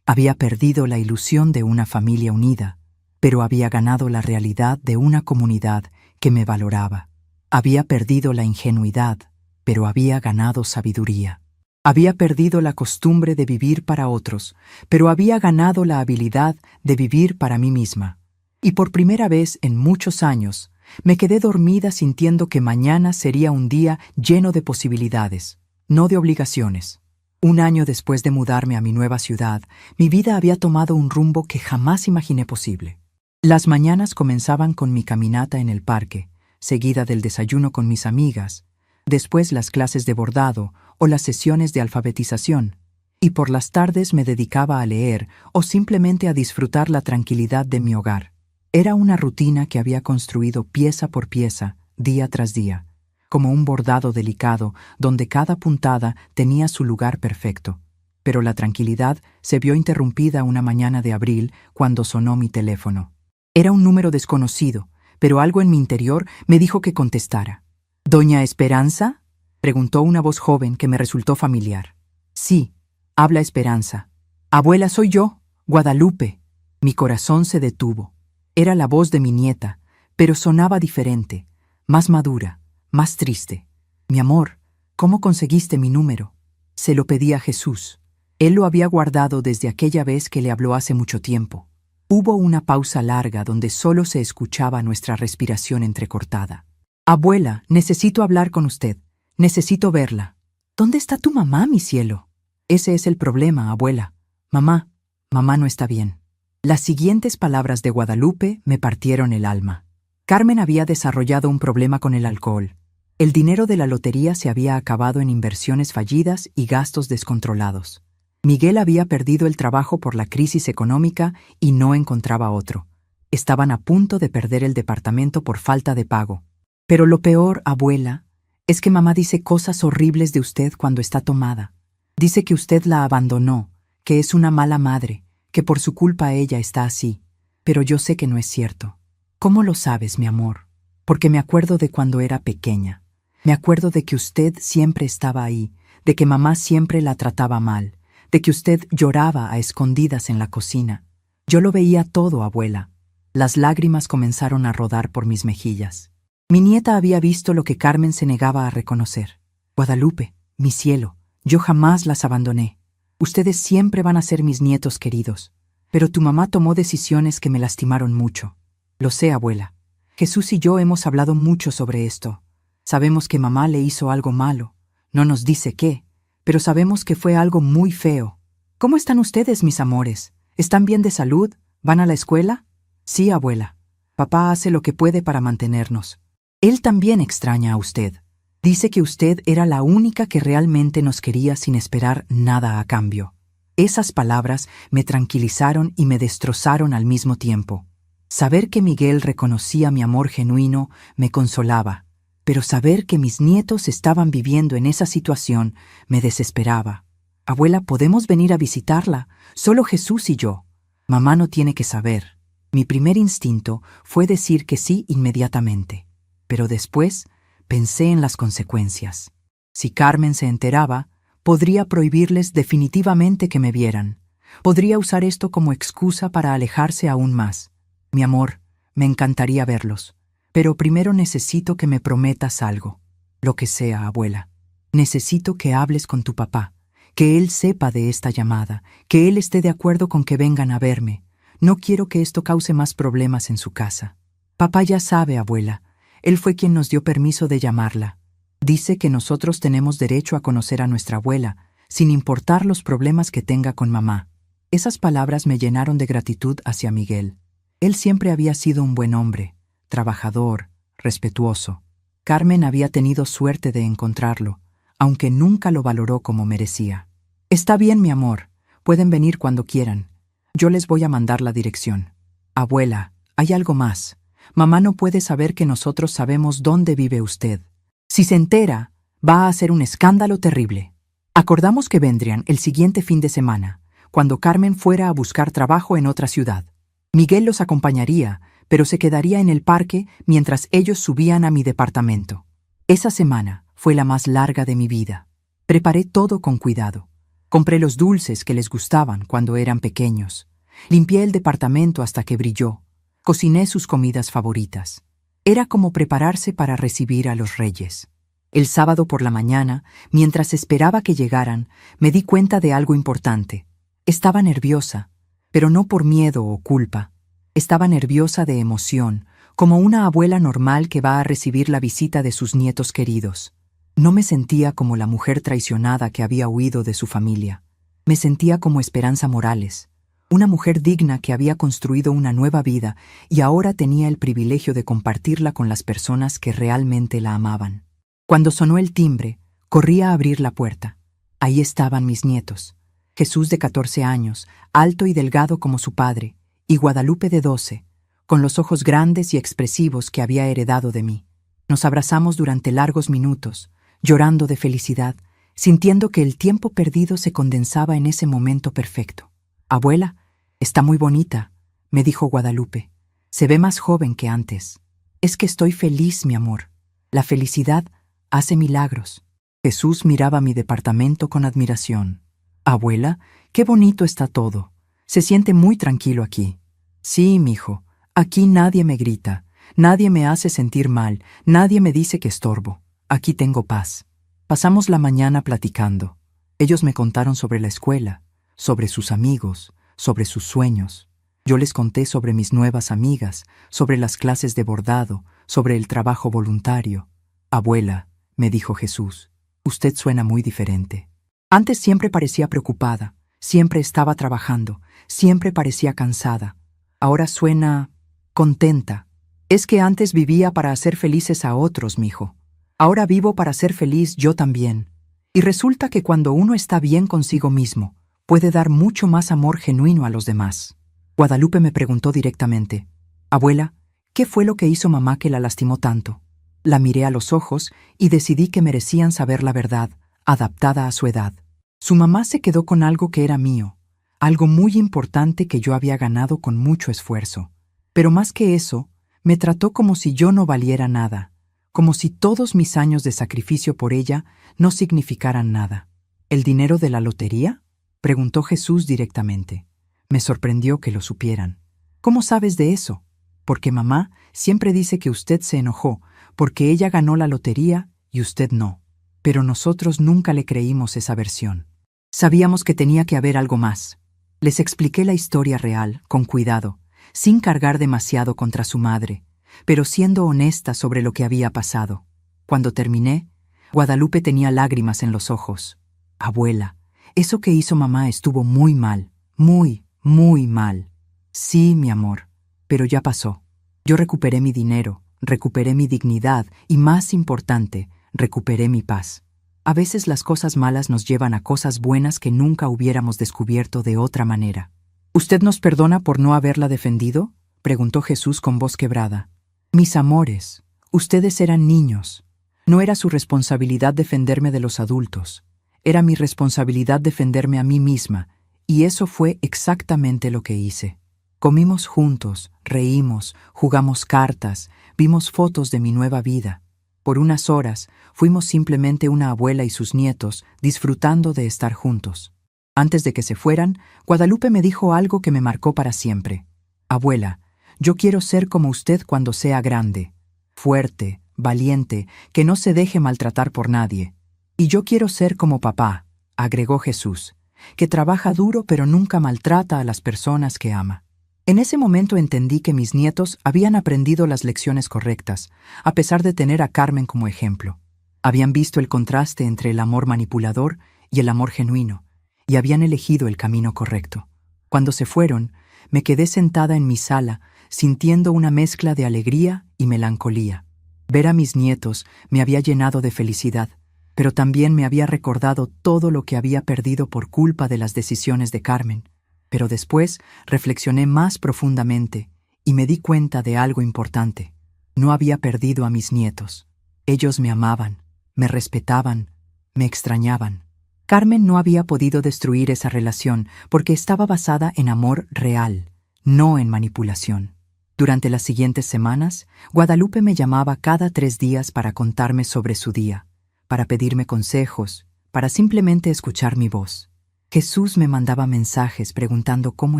Había perdido la ilusión de una familia unida, pero había ganado la realidad de una comunidad que me valoraba. Había perdido la ingenuidad, pero había ganado sabiduría. Había perdido la costumbre de vivir para otros, pero había ganado la habilidad de vivir para mí misma. Y por primera vez en muchos años, me quedé dormida sintiendo que mañana sería un día lleno de posibilidades, no de obligaciones. Un año después de mudarme a mi nueva ciudad, mi vida había tomado un rumbo que jamás imaginé posible. Las mañanas comenzaban con mi caminata en el parque, seguida del desayuno con mis amigas, después las clases de bordado o las sesiones de alfabetización, y por las tardes me dedicaba a leer o simplemente a disfrutar la tranquilidad de mi hogar. Era una rutina que había construido pieza por pieza, día tras día, como un bordado delicado donde cada puntada tenía su lugar perfecto. Pero la tranquilidad se vio interrumpida una mañana de abril cuando sonó mi teléfono. Era un número desconocido, pero algo en mi interior me dijo que contestara. «¿Doña Esperanza?», preguntó una voz joven que me resultó familiar. «Sí, habla Esperanza». «Abuela, soy yo, Guadalupe». Mi corazón se detuvo. Era la voz de mi nieta, pero sonaba diferente, más madura, más triste. «Mi amor, ¿cómo conseguiste mi número?». Se lo pedí a Jesús. Él lo había guardado desde aquella vez que le habló hace mucho tiempo. Hubo una pausa larga donde solo se escuchaba nuestra respiración entrecortada. «Abuela, necesito hablar con usted. Necesito verla». «¿Dónde está tu mamá, mi cielo?». «Ese es el problema, abuela. Mamá no está bien». Las siguientes palabras de Guadalupe me partieron el alma. Carmen había desarrollado un problema con el alcohol. El dinero de la lotería se había acabado en inversiones fallidas y gastos descontrolados. Miguel había perdido el trabajo por la crisis económica y no encontraba otro. Estaban a punto de perder el departamento por falta de pago. Pero lo peor, abuela, es que mamá dice cosas horribles de usted cuando está tomada. Dice que usted la abandonó, que es una mala madre, que por su culpa ella está así. Pero yo sé que no es cierto. ¿Cómo lo sabes, mi amor? Porque me acuerdo de cuando era pequeña. Me acuerdo de que usted siempre estaba ahí, de que mamá siempre la trataba mal, de que usted lloraba a escondidas en la cocina. Yo lo veía todo, abuela. Las lágrimas comenzaron a rodar por mis mejillas. Mi nieta había visto lo que Carmen se negaba a reconocer. «Guadalupe, mi cielo, yo jamás las abandoné. Ustedes siempre van a ser mis nietos queridos. Pero tu mamá tomó decisiones que me lastimaron mucho». «Lo sé, abuela. Jesús y yo hemos hablado mucho sobre esto. Sabemos que mamá le hizo algo malo. No nos dice qué, pero sabemos que fue algo muy feo. ¿Cómo están ustedes, mis amores? ¿Están bien de salud? ¿Van a la escuela?». «Sí, abuela. Papá hace lo que puede para mantenernos. Él también extraña a usted. Dice que usted era la única que realmente nos quería sin esperar nada a cambio». Esas palabras me tranquilizaron y me destrozaron al mismo tiempo. Saber que Miguel reconocía mi amor genuino me consolaba, pero saber que mis nietos estaban viviendo en esa situación me desesperaba. «Abuela, ¿podemos venir a visitarla? Solo Jesús y yo». «Mamá no tiene que saber». Mi primer instinto fue decir que sí inmediatamente, pero después pensé en las consecuencias. Si Carmen se enteraba, podría prohibirles definitivamente que me vieran. Podría usar esto como excusa para alejarse aún más. Mi amor, me encantaría verlos. Pero primero necesito que me prometas algo. Lo que sea, abuela. Necesito que hables con tu papá, que él sepa de esta llamada, que él esté de acuerdo con que vengan a verme. No quiero que esto cause más problemas en su casa. Papá ya sabe, abuela. Él fue quien nos dio permiso de llamarla. Dice que nosotros tenemos derecho a conocer a nuestra abuela, sin importar los problemas que tenga con mamá. Esas palabras me llenaron de gratitud hacia Miguel. Él siempre había sido un buen hombre, trabajador, respetuoso. Carmen había tenido suerte de encontrarlo, aunque nunca lo valoró como merecía. Está bien, mi amor. Pueden venir cuando quieran. Yo les voy a mandar la dirección. Abuela, hay algo más. Mamá no puede saber que nosotros sabemos dónde vive usted. Si se entera, va a hacer un escándalo terrible. Acordamos que vendrían el siguiente fin de semana, cuando Carmen fuera a buscar trabajo en otra ciudad. Miguel los acompañaría, pero se quedaría en el parque mientras ellos subían a mi departamento. Esa semana fue la más larga de mi vida. Preparé todo con cuidado. Compré los dulces que les gustaban cuando eran pequeños. Limpié el departamento hasta que brilló. Cociné sus comidas favoritas. Era como prepararse para recibir a los reyes. El sábado por la mañana, mientras esperaba que llegaran, me di cuenta de algo importante. Estaba nerviosa, pero no por miedo o culpa. Estaba nerviosa de emoción, como una abuela normal que va a recibir la visita de sus nietos queridos. No me sentía como la mujer traicionada que había huido de su familia. Me sentía como Esperanza Morales, una mujer digna que había construido una nueva vida y ahora tenía el privilegio de compartirla con las personas que realmente la amaban. Cuando sonó el timbre, corrí a abrir la puerta. Ahí estaban mis nietos. Jesús de 14 años, alto y delgado como su padre, y Guadalupe de 12, con los ojos grandes y expresivos que había heredado de mí. Nos abrazamos durante largos minutos, llorando de felicidad, sintiendo que el tiempo perdido se condensaba en ese momento perfecto. Abuela, está muy bonita, me dijo Guadalupe. Se ve más joven que antes. Es que estoy feliz, mi amor. La felicidad hace milagros. Jesús miraba mi departamento con admiración. Abuela, qué bonito está todo. Se siente muy tranquilo aquí. Sí, mijo, aquí nadie me grita, nadie me hace sentir mal, nadie me dice que estorbo. Aquí tengo paz. Pasamos la mañana platicando. Ellos me contaron sobre la escuela, sobre sus amigos, sobre sus sueños. Yo les conté sobre mis nuevas amigas, sobre las clases de bordado, sobre el trabajo voluntario. Abuela, me dijo Jesús, usted suena muy diferente. Antes siempre parecía preocupada, siempre estaba trabajando, siempre parecía cansada. Ahora suena contenta. Es que antes vivía para hacer felices a otros, mijo. Ahora vivo para ser feliz yo también. Y resulta que cuando uno está bien consigo mismo, puede dar mucho más amor genuino a los demás. Guadalupe me preguntó directamente, Abuela, ¿qué fue lo que hizo mamá que la lastimó tanto? La miré a los ojos y decidí que merecían saber la verdad, adaptada a su edad. Su mamá se quedó con algo que era mío, algo muy importante que yo había ganado con mucho esfuerzo. Pero más que eso, me trató como si yo no valiera nada, como si todos mis años de sacrificio por ella no significaran nada. ¿El dinero de la lotería?, preguntó Jesús directamente. Me sorprendió que lo supieran. ¿Cómo sabes de eso? Porque mamá siempre dice que usted se enojó, porque ella ganó la lotería y usted no. Pero nosotros nunca le creímos esa versión. Sabíamos que tenía que haber algo más. Les expliqué la historia real, con cuidado, sin cargar demasiado contra su madre, pero siendo honesta sobre lo que había pasado. Cuando terminé, Guadalupe tenía lágrimas en los ojos. Abuela, eso que hizo mamá estuvo muy mal, muy, muy mal. Sí, mi amor, pero ya pasó. Yo recuperé mi dinero, recuperé mi dignidad y, más importante, recuperé mi paz. A veces las cosas malas nos llevan a cosas buenas que nunca hubiéramos descubierto de otra manera. ¿Usted nos perdona por no haberla defendido?, preguntó Jesús con voz quebrada. Mis amores, ustedes eran niños. No era su responsabilidad defenderme de los adultos. Era mi responsabilidad defenderme a mí misma, y eso fue exactamente lo que hice. Comimos juntos, reímos, jugamos cartas, vimos fotos de mi nueva vida. Por unas horas, fuimos simplemente una abuela y sus nietos disfrutando de estar juntos. Antes de que se fueran, Guadalupe me dijo algo que me marcó para siempre. Abuela, Yo quiero ser como usted cuando sea grande, fuerte, valiente, que no se deje maltratar por nadie. Y yo quiero ser como papá, agregó Jesús, que trabaja duro pero nunca maltrata a las personas que ama. En ese momento entendí que mis nietos habían aprendido las lecciones correctas, a pesar de tener a Carmen como ejemplo. Habían visto el contraste entre el amor manipulador y el amor genuino, y habían elegido el camino correcto. Cuando se fueron, me quedé sentada en mi sala, sintiendo una mezcla de alegría y melancolía. Ver a mis nietos me había llenado de felicidad, pero también me había recordado todo lo que había perdido por culpa de las decisiones de Carmen. Pero después reflexioné más profundamente y me di cuenta de algo importante. No había perdido a mis nietos. Ellos me amaban, me respetaban, me extrañaban. Carmen no había podido destruir esa relación porque estaba basada en amor real, no en manipulación. Durante las siguientes semanas, Guadalupe me llamaba cada 3 días para contarme sobre su día, para pedirme consejos, para simplemente escuchar mi voz. Jesús me mandaba mensajes preguntando cómo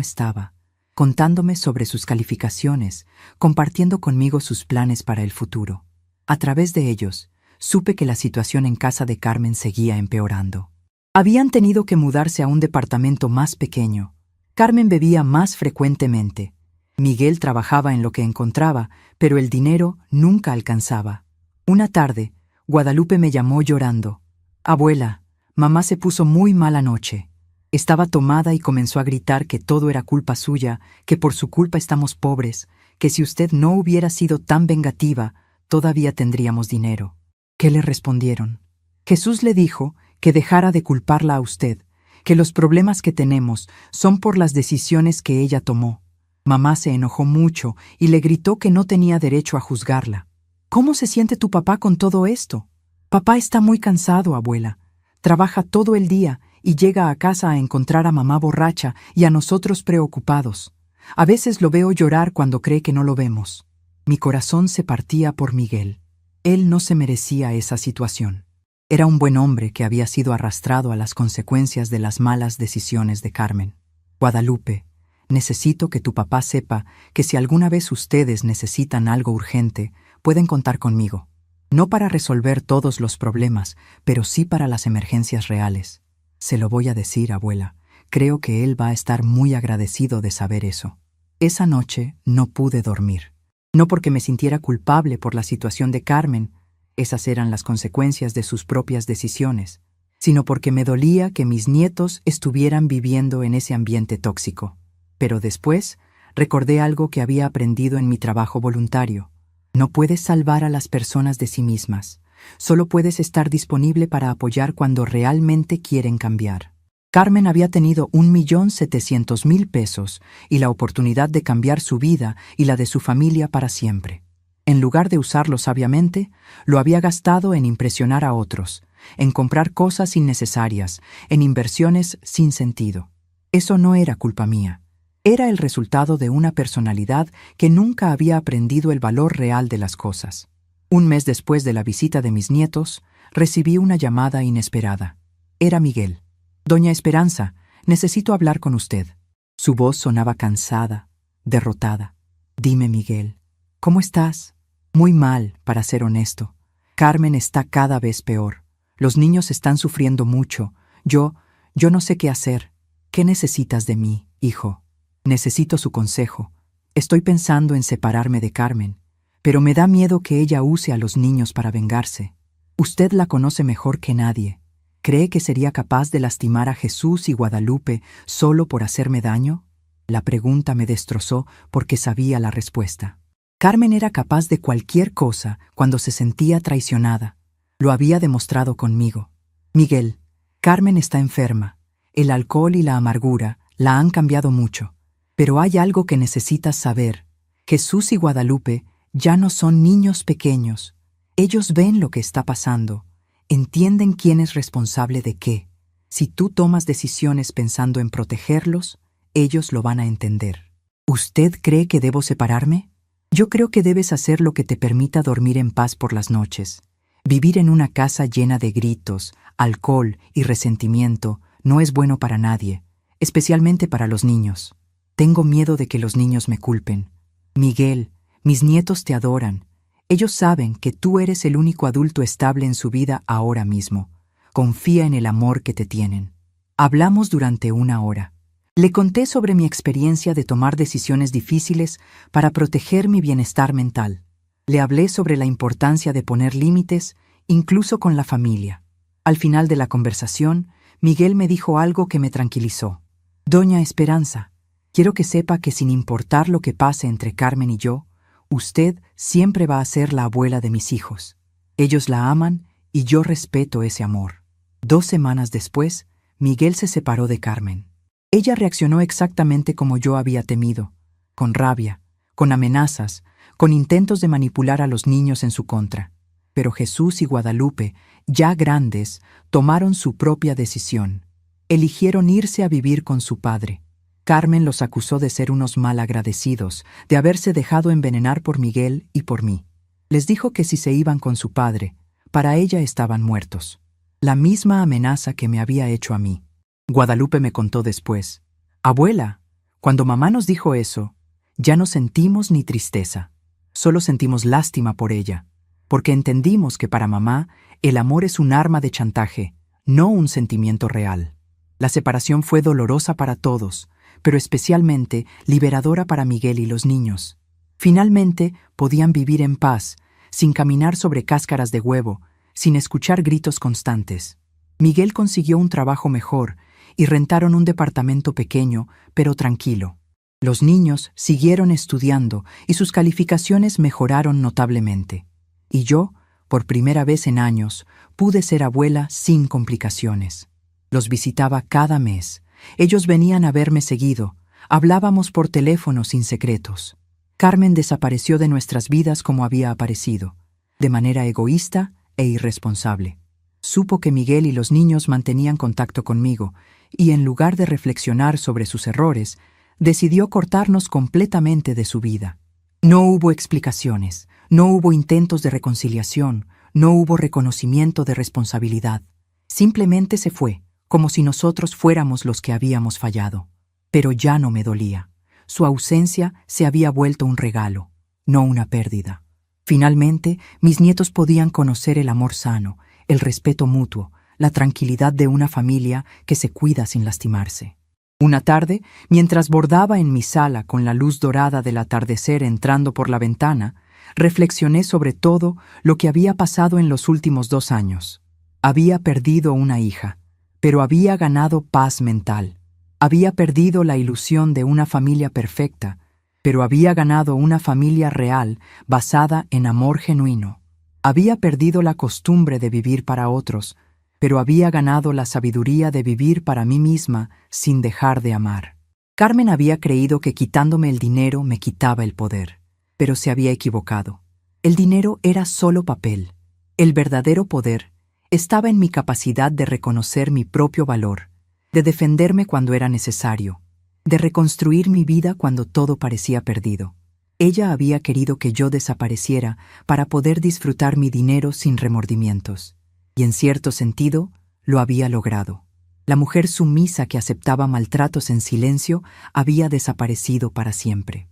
estaba, contándome sobre sus calificaciones, compartiendo conmigo sus planes para el futuro. A través de ellos, supe que la situación en casa de Carmen seguía empeorando. Habían tenido que mudarse a un departamento más pequeño. Carmen bebía más frecuentemente. Miguel trabajaba en lo que encontraba, pero el dinero nunca alcanzaba. Una tarde, Guadalupe me llamó llorando. «Abuela, mamá se puso muy mal anoche. Estaba tomada y comenzó a gritar que todo era culpa suya, que por su culpa estamos pobres, que si usted no hubiera sido tan vengativa, todavía tendríamos dinero». ¿Qué le respondieron? Jesús le dijo que dejara de culparla a usted, que los problemas que tenemos son por las decisiones que ella tomó. Mamá se enojó mucho y le gritó que no tenía derecho a juzgarla. ¿Cómo se siente tu papá con todo esto? Papá está muy cansado, abuela. Trabaja todo el día y llega a casa a encontrar a mamá borracha y a nosotros preocupados. A veces lo veo llorar cuando cree que no lo vemos. Mi corazón se partía por Miguel. Él no se merecía esa situación. Era un buen hombre que había sido arrastrado a las consecuencias de las malas decisiones de Carmen. Guadalupe, necesito que tu papá sepa que si alguna vez ustedes necesitan algo urgente, pueden contar conmigo. No para resolver todos los problemas, pero sí para las emergencias reales. Se lo voy a decir, abuela. Creo que él va a estar muy agradecido de saber eso. Esa noche no pude dormir. No porque me sintiera culpable por la situación de Carmen, esas eran las consecuencias de sus propias decisiones, sino porque me dolía que mis nietos estuvieran viviendo en ese ambiente tóxico. Pero después recordé algo que había aprendido en mi trabajo voluntario. No puedes salvar a las personas de sí mismas. Solo puedes estar disponible para apoyar cuando realmente quieren cambiar. Carmen había tenido 1.700.000 pesos y la oportunidad de cambiar su vida y la de su familia para siempre. En lugar de usarlo sabiamente, lo había gastado en impresionar a otros, en comprar cosas innecesarias, en inversiones sin sentido. Eso no era culpa mía. Era el resultado de una personalidad que nunca había aprendido el valor real de las cosas. Un mes después de la visita de mis nietos, recibí una llamada inesperada. Era Miguel. «Doña Esperanza, necesito hablar con usted». Su voz sonaba cansada, derrotada. «Dime, Miguel, ¿cómo estás?» «Muy mal, para ser honesto. Carmen está cada vez peor. Los niños están sufriendo mucho. Yo no sé qué hacer. ¿Qué necesitas de mí, hijo?» «Necesito su consejo. Estoy pensando en separarme de Carmen, pero me da miedo que ella use a los niños para vengarse. Usted la conoce mejor que nadie. ¿Cree que sería capaz de lastimar a Jesús y Guadalupe solo por hacerme daño?» La pregunta me destrozó porque sabía la respuesta. Carmen era capaz de cualquier cosa cuando se sentía traicionada. Lo había demostrado conmigo. «Miguel, Carmen está enferma. El alcohol y la amargura la han cambiado mucho. Pero hay algo que necesitas saber. Jesús y Guadalupe ya no son niños pequeños. Ellos ven lo que está pasando. Entienden quién es responsable de qué. Si tú tomas decisiones pensando en protegerlos, ellos lo van a entender. ¿Usted cree que debo separarme? Yo creo que debes hacer lo que te permita dormir en paz por las noches. Vivir en una casa llena de gritos, alcohol y resentimiento no es bueno para nadie, especialmente para los niños. Tengo miedo de que los niños me culpen. Miguel, mis nietos te adoran. Ellos saben que tú eres el único adulto estable en su vida ahora mismo. Confía en el amor que te tienen. Hablamos durante 1 hora. Le conté sobre mi experiencia de tomar decisiones difíciles para proteger mi bienestar mental. Le hablé sobre la importancia de poner límites, incluso con la familia. Al final de la conversación, Miguel me dijo algo que me tranquilizó. Doña Esperanza, quiero que sepa que sin importar lo que pase entre Carmen y yo, usted siempre va a ser la abuela de mis hijos. Ellos la aman y yo respeto ese amor. 2 semanas después, Miguel se separó de Carmen. Ella reaccionó exactamente como yo había temido, con rabia, con amenazas, con intentos de manipular a los niños en su contra. Pero Jesús y Guadalupe, ya grandes, tomaron su propia decisión. Eligieron irse a vivir con su padre. Carmen los acusó de ser unos malagradecidos, de haberse dejado envenenar por Miguel y por mí. Les dijo que si se iban con su padre, para ella estaban muertos. La misma amenaza que me había hecho a mí. Guadalupe me contó después: Abuela, cuando mamá nos dijo eso, ya no sentimos ni tristeza. Solo sentimos lástima por ella, porque entendimos que para mamá el amor es un arma de chantaje, no un sentimiento real. La separación fue dolorosa para todos, pero especialmente liberadora para Miguel y los niños. Finalmente podían vivir en paz, sin caminar sobre cáscaras de huevo, sin escuchar gritos constantes. Miguel consiguió un trabajo mejor y rentaron un departamento pequeño, pero tranquilo. Los niños siguieron estudiando y sus calificaciones mejoraron notablemente. Y yo, por primera vez en años, pude ser abuela sin complicaciones. Los visitaba cada mes. Ellos venían a verme seguido. Hablábamos por teléfono sin secretos. Carmen desapareció de nuestras vidas como había aparecido, de manera egoísta e irresponsable. Supo que Miguel y los niños mantenían contacto conmigo, y en lugar de reflexionar sobre sus errores, decidió cortarnos completamente de su vida. No hubo explicaciones, no hubo intentos de reconciliación, no hubo reconocimiento de responsabilidad. Simplemente se fue, como si nosotros fuéramos los que habíamos fallado. Pero ya no me dolía. Su ausencia se había vuelto un regalo, no una pérdida. Finalmente, mis nietos podían conocer el amor sano, el respeto mutuo, la tranquilidad de una familia que se cuida sin lastimarse. Una tarde, mientras bordaba en mi sala con la luz dorada del atardecer entrando por la ventana, reflexioné sobre todo lo que había pasado en los últimos 2 años. Había perdido una hija, pero había ganado paz mental. Había perdido la ilusión de una familia perfecta, pero había ganado una familia real basada en amor genuino. Había perdido la costumbre de vivir para otros, pero había ganado la sabiduría de vivir para mí misma sin dejar de amar. Carmen había creído que quitándome el dinero me quitaba el poder, pero se había equivocado. El dinero era solo papel. El verdadero poder estaba en mi capacidad de reconocer mi propio valor, de defenderme cuando era necesario, de reconstruir mi vida cuando todo parecía perdido. Ella había querido que yo desapareciera para poder disfrutar mi dinero sin remordimientos. Y en cierto sentido, lo había logrado. La mujer sumisa que aceptaba maltratos en silencio había desaparecido para siempre.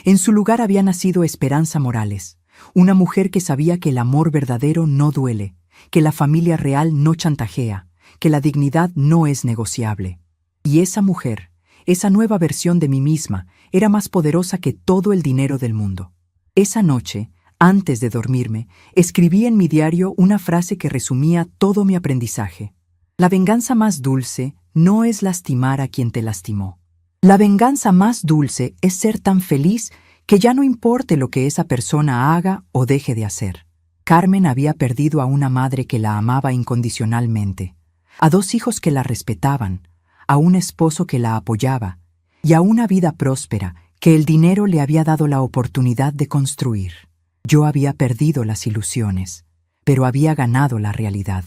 En su lugar había nacido Esperanza Morales, una mujer que sabía que el amor verdadero no duele, que la familia real no chantajea, que la dignidad no es negociable. Y esa mujer, esa nueva versión de mí misma, era más poderosa que todo el dinero del mundo. Esa noche, antes de dormirme, escribí en mi diario una frase que resumía todo mi aprendizaje. La venganza más dulce no es lastimar a quien te lastimó. La venganza más dulce es ser tan feliz que ya no importe lo que esa persona haga o deje de hacer. Carmen había perdido a una madre que la amaba incondicionalmente, a 2 hijos que la respetaban, a un esposo que la apoyaba y a una vida próspera que el dinero le había dado la oportunidad de construir. Yo había perdido las ilusiones, pero había ganado la realidad.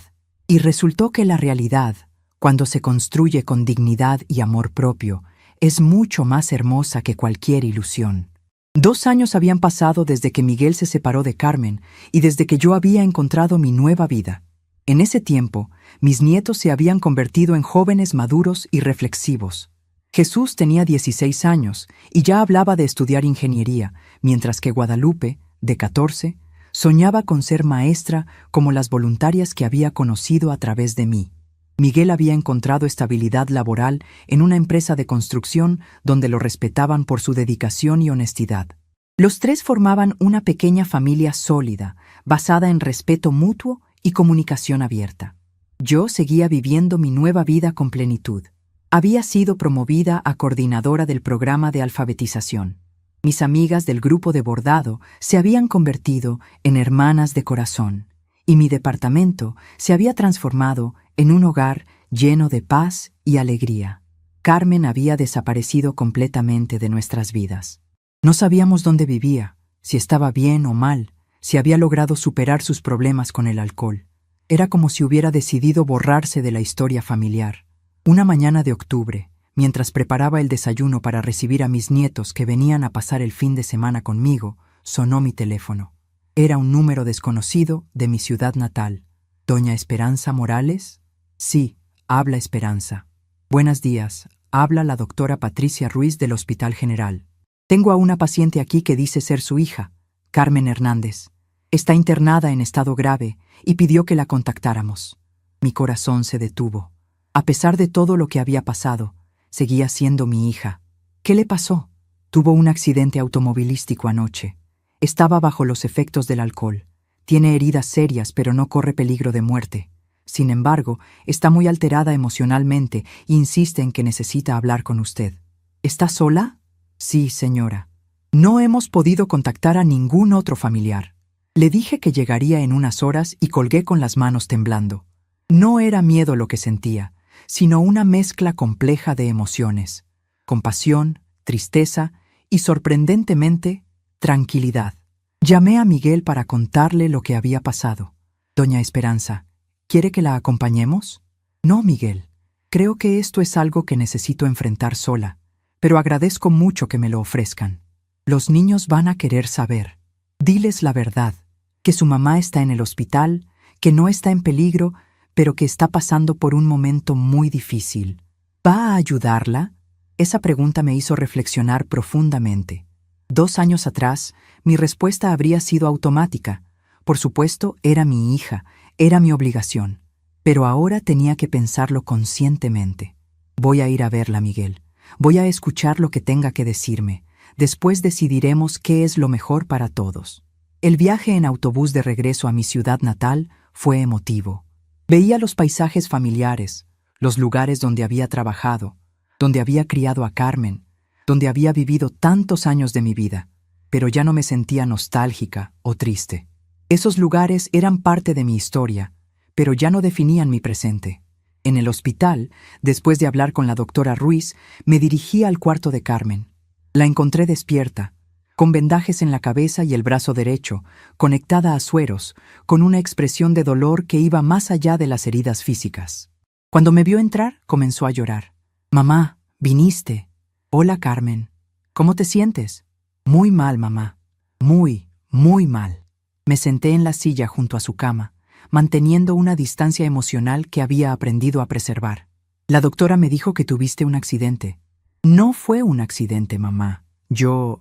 Y resultó que la realidad, cuando se construye con dignidad y amor propio, es mucho más hermosa que cualquier ilusión. 2 años habían pasado desde que Miguel se separó de Carmen y desde que yo había encontrado mi nueva vida. En ese tiempo, mis nietos se habían convertido en jóvenes maduros y reflexivos. Jesús tenía 16 años y ya hablaba de estudiar ingeniería, mientras que Guadalupe, de 14, soñaba con ser maestra como las voluntarias que había conocido a través de mí. Miguel había encontrado estabilidad laboral en una empresa de construcción donde lo respetaban por su dedicación y honestidad. Los tres formaban una pequeña familia sólida, basada en respeto mutuo y comunicación abierta. Yo seguía viviendo mi nueva vida con plenitud. Había sido promovida a coordinadora del programa de alfabetización. Mis amigas del grupo de bordado se habían convertido en hermanas de corazón, y mi departamento se había transformado en un hogar lleno de paz y alegría. Carmen había desaparecido completamente de nuestras vidas. No sabíamos dónde vivía, si estaba bien o mal, si había logrado superar sus problemas con el alcohol. Era como si hubiera decidido borrarse de la historia familiar. Una mañana de octubre, mientras preparaba el desayuno para recibir a mis nietos que venían a pasar el fin de semana conmigo, sonó mi teléfono. Era un número desconocido de mi ciudad natal. ¿Doña Esperanza Morales? Sí, habla Esperanza. Buenos días, habla la doctora Patricia Ruiz del Hospital General. Tengo a una paciente aquí que dice ser su hija, Carmen Hernández. Está internada en estado grave y pidió que la contactáramos. Mi corazón se detuvo. A pesar de todo lo que había pasado, seguía siendo mi hija. ¿Qué le pasó? Tuvo un accidente automovilístico anoche. Estaba bajo los efectos del alcohol. Tiene heridas serias, pero no corre peligro de muerte. Sin embargo, está muy alterada emocionalmente e insiste en que necesita hablar con usted. ¿Está sola? Sí, señora. No hemos podido contactar a ningún otro familiar. Le dije que llegaría en unas horas y colgué con las manos temblando. No era miedo lo que sentía, sino una mezcla compleja de emociones: compasión, tristeza y, sorprendentemente, tranquilidad. Llamé a Miguel para contarle lo que había pasado. Doña Esperanza, ¿quiere que la acompañemos? No, Miguel. Creo que esto es algo que necesito enfrentar sola, pero agradezco mucho que me lo ofrezcan. Los niños van a querer saber. Diles la verdad, que su mamá está en el hospital, que no está en peligro, pero que está pasando por un momento muy difícil. ¿Va a ayudarla? Esa pregunta me hizo reflexionar profundamente. 2 años atrás, mi respuesta habría sido automática. Por supuesto, era mi hija, era mi obligación. Pero ahora tenía que pensarlo conscientemente. Voy a ir a verla, Miguel. Voy a escuchar lo que tenga que decirme. Después decidiremos qué es lo mejor para todos. El viaje en autobús de regreso a mi ciudad natal fue emotivo. Veía los paisajes familiares, los lugares donde había trabajado, donde había criado a Carmen, donde había vivido tantos años de mi vida, pero ya no me sentía nostálgica o triste. Esos lugares eran parte de mi historia, pero ya no definían mi presente. En el hospital, después de hablar con la doctora Ruiz, me dirigí al cuarto de Carmen. La encontré despierta, con vendajes en la cabeza y el brazo derecho, conectada a sueros, con una expresión de dolor que iba más allá de las heridas físicas. Cuando me vio entrar, comenzó a llorar. «Mamá, viniste». «Hola, Carmen. ¿Cómo te sientes?» «Muy mal, mamá. Muy, muy mal». Me senté en la silla junto a su cama, manteniendo una distancia emocional que había aprendido a preservar. «La doctora me dijo que tuviste un accidente». «No fue un accidente, mamá. Yo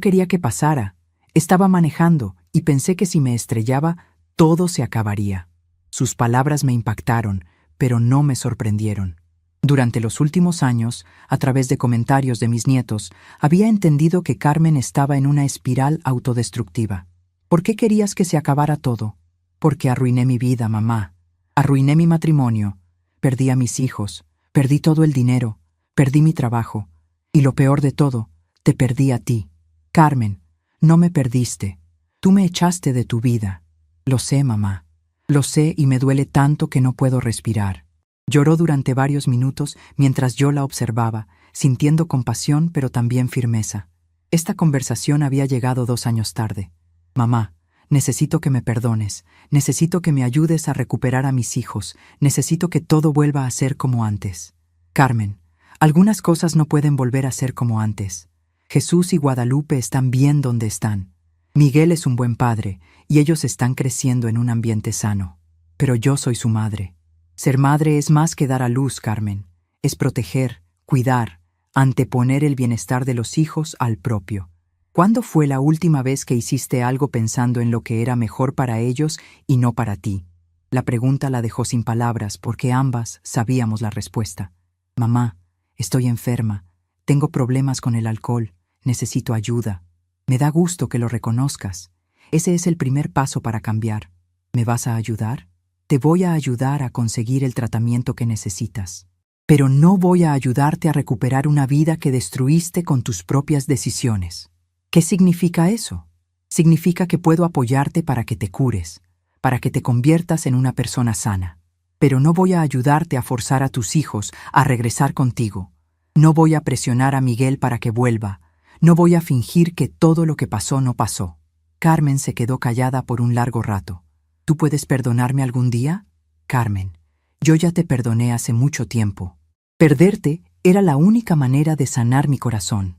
quería que pasara. Estaba manejando y pensé que si me estrellaba, todo se acabaría». Sus palabras me impactaron, pero no me sorprendieron. Durante los últimos años, a través de comentarios de mis nietos, había entendido que Carmen estaba en una espiral autodestructiva. ¿Por qué querías que se acabara todo? Porque arruiné mi vida, mamá. Arruiné mi matrimonio. Perdí a mis hijos. Perdí todo el dinero. Perdí mi trabajo. Y lo peor de todo, te perdí a ti. Carmen, no me perdiste. Tú me echaste de tu vida. Lo sé, mamá. Lo sé y me duele tanto que no puedo respirar. Lloró durante varios minutos mientras yo la observaba, sintiendo compasión pero también firmeza. Esta conversación había llegado 2 años tarde. Mamá, necesito que me perdones, necesito que me ayudes a recuperar a mis hijos, necesito que todo vuelva a ser como antes. Carmen, algunas cosas no pueden volver a ser como antes. Jesús y Guadalupe están bien donde están. Miguel es un buen padre y ellos están creciendo en un ambiente sano. Pero yo soy su madre. Ser madre es más que dar a luz, Carmen. Es proteger, cuidar, anteponer el bienestar de los hijos al propio. ¿Cuándo fue la última vez que hiciste algo pensando en lo que era mejor para ellos y no para ti? La pregunta la dejó sin palabras porque ambas sabíamos la respuesta. Mamá, estoy enferma, tengo problemas con el alcohol, necesito ayuda. Me da gusto que lo reconozcas. Ese es el primer paso para cambiar. ¿Me vas a ayudar? Te voy a ayudar a conseguir el tratamiento que necesitas. Pero no voy a ayudarte a recuperar una vida que destruiste con tus propias decisiones. ¿Qué significa eso? Significa que puedo apoyarte para que te cures, para que te conviertas en una persona sana. Pero no voy a ayudarte a forzar a tus hijos a regresar contigo. No voy a presionar a Miguel para que vuelva. No voy a fingir que todo lo que pasó no pasó. Carmen se quedó callada por un largo rato. ¿Tú puedes perdonarme algún día? Carmen, yo ya te perdoné hace mucho tiempo. Perderte era la única manera de sanar mi corazón.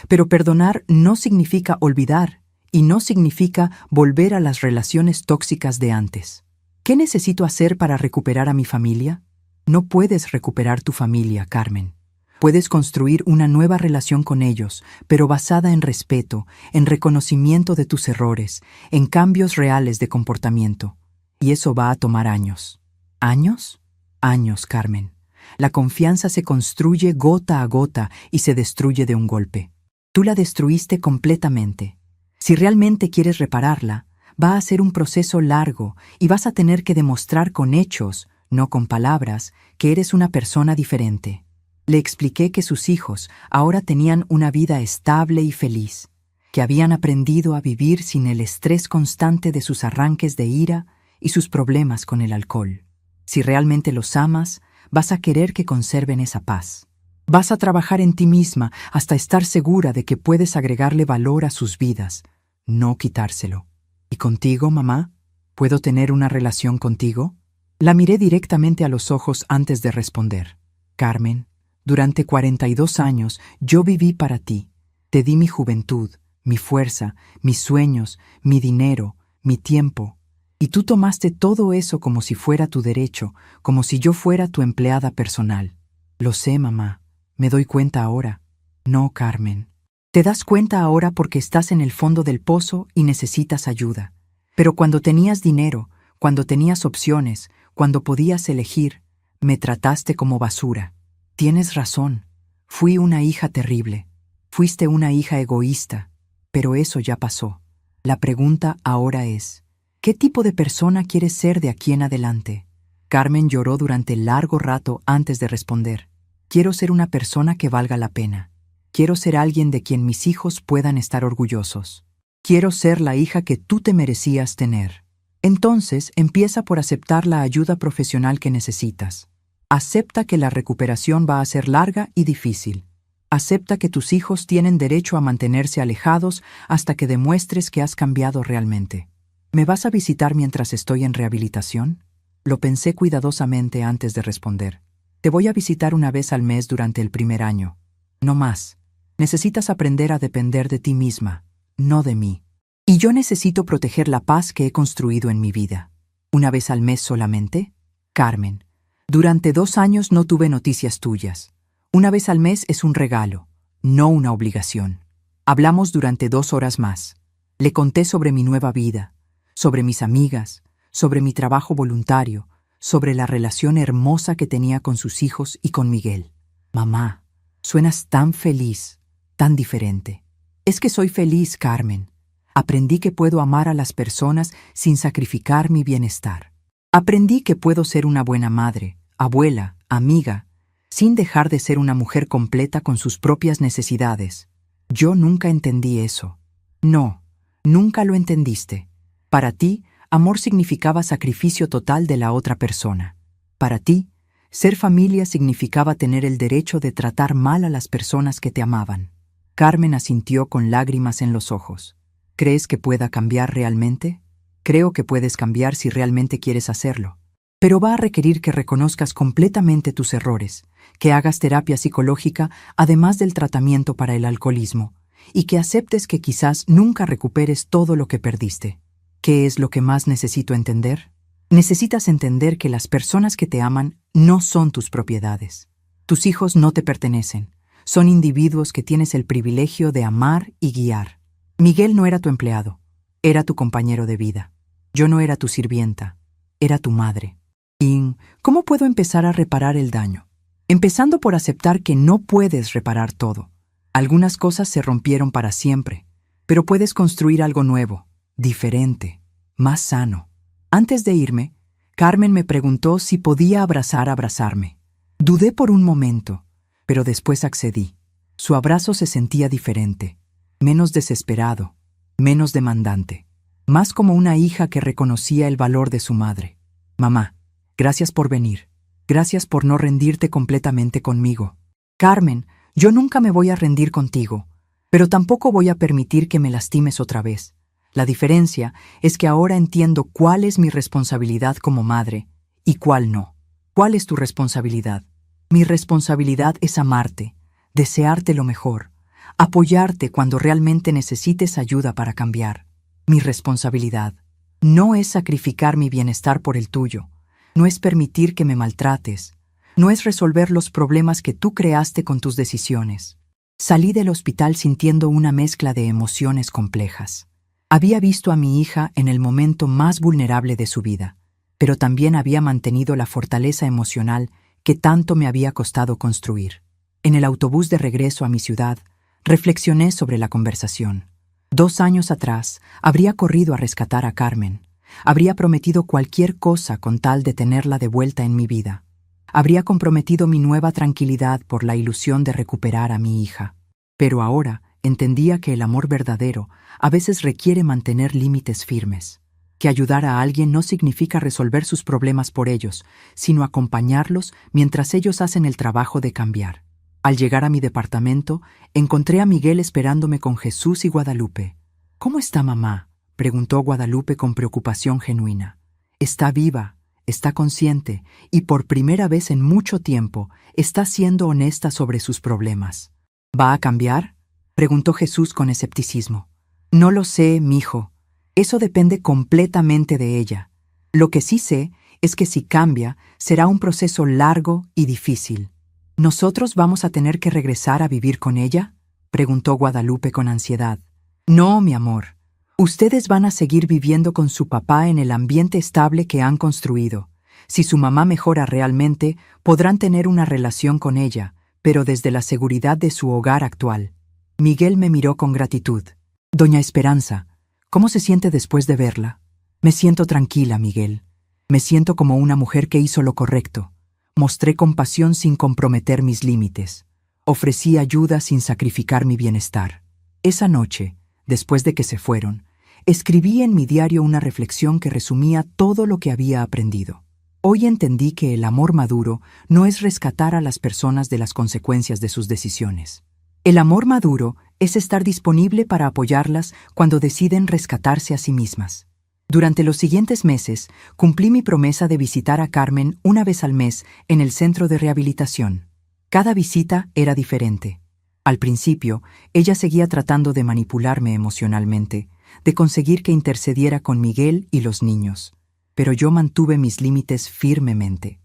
Pero perdonar no significa olvidar y no significa volver a las relaciones tóxicas de antes. ¿Qué necesito hacer para recuperar a mi familia? No puedes recuperar tu familia, Carmen. Puedes construir una nueva relación con ellos, pero basada en respeto, en reconocimiento de tus errores, en cambios reales de comportamiento. Y eso va a tomar años. ¿Años? Años, Carmen. La confianza se construye gota a gota y se destruye de un golpe. Tú la destruiste completamente. Si realmente quieres repararla, va a ser un proceso largo y vas a tener que demostrar con hechos, no con palabras, que eres una persona diferente. Le expliqué que sus hijos ahora tenían una vida estable y feliz, que habían aprendido a vivir sin el estrés constante de sus arranques de ira y sus problemas con el alcohol. Si realmente los amas, vas a querer que conserven esa paz. Vas a trabajar en ti misma hasta estar segura de que puedes agregarle valor a sus vidas, no quitárselo. ¿Y contigo, mamá? ¿Puedo tener una relación contigo? La miré directamente a los ojos antes de responder. Carmen, durante 42 años yo viví para ti. Te di mi juventud, mi fuerza, mis sueños, mi dinero, mi tiempo. Y tú tomaste todo eso como si fuera tu derecho, como si yo fuera tu empleada personal. Lo sé, mamá. Me doy cuenta ahora. No, Carmen. Te das cuenta ahora porque estás en el fondo del pozo y necesitas ayuda. Pero cuando tenías dinero, cuando tenías opciones, cuando podías elegir, me trataste como basura. Tienes razón. Fui una hija terrible. Fuiste una hija egoísta. Pero eso ya pasó. La pregunta ahora es, ¿qué tipo de persona quieres ser de aquí en adelante? Carmen lloró durante largo rato antes de responder. Quiero ser una persona que valga la pena. Quiero ser alguien de quien mis hijos puedan estar orgullosos. Quiero ser la hija que tú te merecías tener. Entonces, empieza por aceptar la ayuda profesional que necesitas. Acepta que la recuperación va a ser larga y difícil. Acepta que tus hijos tienen derecho a mantenerse alejados hasta que demuestres que has cambiado realmente. ¿Me vas a visitar mientras estoy en rehabilitación? Lo pensé cuidadosamente antes de responder. Te voy a visitar una vez al mes durante el primer año. No más. Necesitas aprender a depender de ti misma, no de mí. Y yo necesito proteger la paz que he construido en mi vida. ¿Una vez al mes solamente? Carmen, durante 2 años no tuve noticias tuyas. Una vez al mes es un regalo, no una obligación. Hablamos durante 2 horas más. Le conté sobre mi nueva vida, sobre mis amigas, sobre mi trabajo voluntario, sobre la relación hermosa que tenía con sus hijos y con Miguel. Mamá, suenas tan feliz, tan diferente. Es que soy feliz, Carmen. Aprendí que puedo amar a las personas sin sacrificar mi bienestar. Aprendí que puedo ser una buena madre, abuela, amiga, sin dejar de ser una mujer completa con sus propias necesidades. Yo nunca entendí eso. No, nunca lo entendiste. Para ti, amor significaba sacrificio total de la otra persona. Para ti, ser familia significaba tener el derecho de tratar mal a las personas que te amaban. Carmen asintió con lágrimas en los ojos. ¿Crees que pueda cambiar realmente? Creo que puedes cambiar si realmente quieres hacerlo. Pero va a requerir que reconozcas completamente tus errores, que hagas terapia psicológica además del tratamiento para el alcoholismo, y que aceptes que quizás nunca recuperes todo lo que perdiste. ¿Qué es lo que más necesito entender? Necesitas entender que las personas que te aman no son tus propiedades. Tus hijos no te pertenecen. Son individuos que tienes el privilegio de amar y guiar. Miguel no era tu empleado, era tu compañero de vida. Yo no era tu sirvienta, era tu madre. ¿Y cómo puedo empezar a reparar el daño? Empezando por aceptar que no puedes reparar todo. Algunas cosas se rompieron para siempre, pero puedes construir algo nuevo, diferente, más sano. Antes de irme, Carmen me preguntó si podía abrazarme. Dudé por un momento, pero después accedí. Su abrazo se sentía diferente, menos desesperado, menos demandante, más como una hija que reconocía el valor de su madre. Mamá, gracias por venir. Gracias por no rendirte completamente conmigo. Carmen, yo nunca me voy a rendir contigo, pero tampoco voy a permitir que me lastimes otra vez. La diferencia es que ahora entiendo cuál es mi responsabilidad como madre y cuál no. ¿Cuál es tu responsabilidad? Mi responsabilidad es amarte, desearte lo mejor, apoyarte cuando realmente necesites ayuda para cambiar. Mi responsabilidad no es sacrificar mi bienestar por el tuyo, no es permitir que me maltrates, no es resolver los problemas que tú creaste con tus decisiones. Salí del hospital sintiendo una mezcla de emociones complejas. Había visto a mi hija en el momento más vulnerable de su vida, pero también había mantenido la fortaleza emocional que tanto me había costado construir. En el autobús de regreso a mi ciudad, reflexioné sobre la conversación. 2 años atrás, habría corrido a rescatar a Carmen. Habría prometido cualquier cosa con tal de tenerla de vuelta en mi vida. Habría comprometido mi nueva tranquilidad por la ilusión de recuperar a mi hija. Pero ahora entendía que el amor verdadero a veces requiere mantener límites firmes. Que ayudar a alguien no significa resolver sus problemas por ellos, sino acompañarlos mientras ellos hacen el trabajo de cambiar. Al llegar a mi departamento, encontré a Miguel esperándome con Jesús y Guadalupe. «¿Cómo está mamá?», preguntó Guadalupe con preocupación genuina. «Está viva, está consciente y por primera vez en mucho tiempo está siendo honesta sobre sus problemas». «¿Va a cambiar?», preguntó Jesús con escepticismo. «No lo sé, mijo. Eso depende completamente de ella. Lo que sí sé es que si cambia, será un proceso largo y difícil». «¿Nosotros vamos a tener que regresar a vivir con ella?», preguntó Guadalupe con ansiedad. «No, mi amor. Ustedes van a seguir viviendo con su papá en el ambiente estable que han construido. Si su mamá mejora realmente, podrán tener una relación con ella, pero desde la seguridad de su hogar actual». Miguel me miró con gratitud. «Doña Esperanza, ¿cómo se siente después de verla?» «Me siento tranquila, Miguel. Me siento como una mujer que hizo lo correcto. Mostré compasión sin comprometer mis límites. Ofrecí ayuda sin sacrificar mi bienestar». Esa noche, después de que se fueron, escribí en mi diario una reflexión que resumía todo lo que había aprendido. Hoy entendí que el amor maduro no es rescatar a las personas de las consecuencias de sus decisiones. El amor maduro es estar disponible para apoyarlas cuando deciden rescatarse a sí mismas. Durante los siguientes meses, cumplí mi promesa de visitar a Carmen una vez al mes en el centro de rehabilitación. Cada visita era diferente. Al principio, ella seguía tratando de manipularme emocionalmente, de conseguir que intercediera con Miguel y los niños. Pero yo mantuve mis límites firmemente.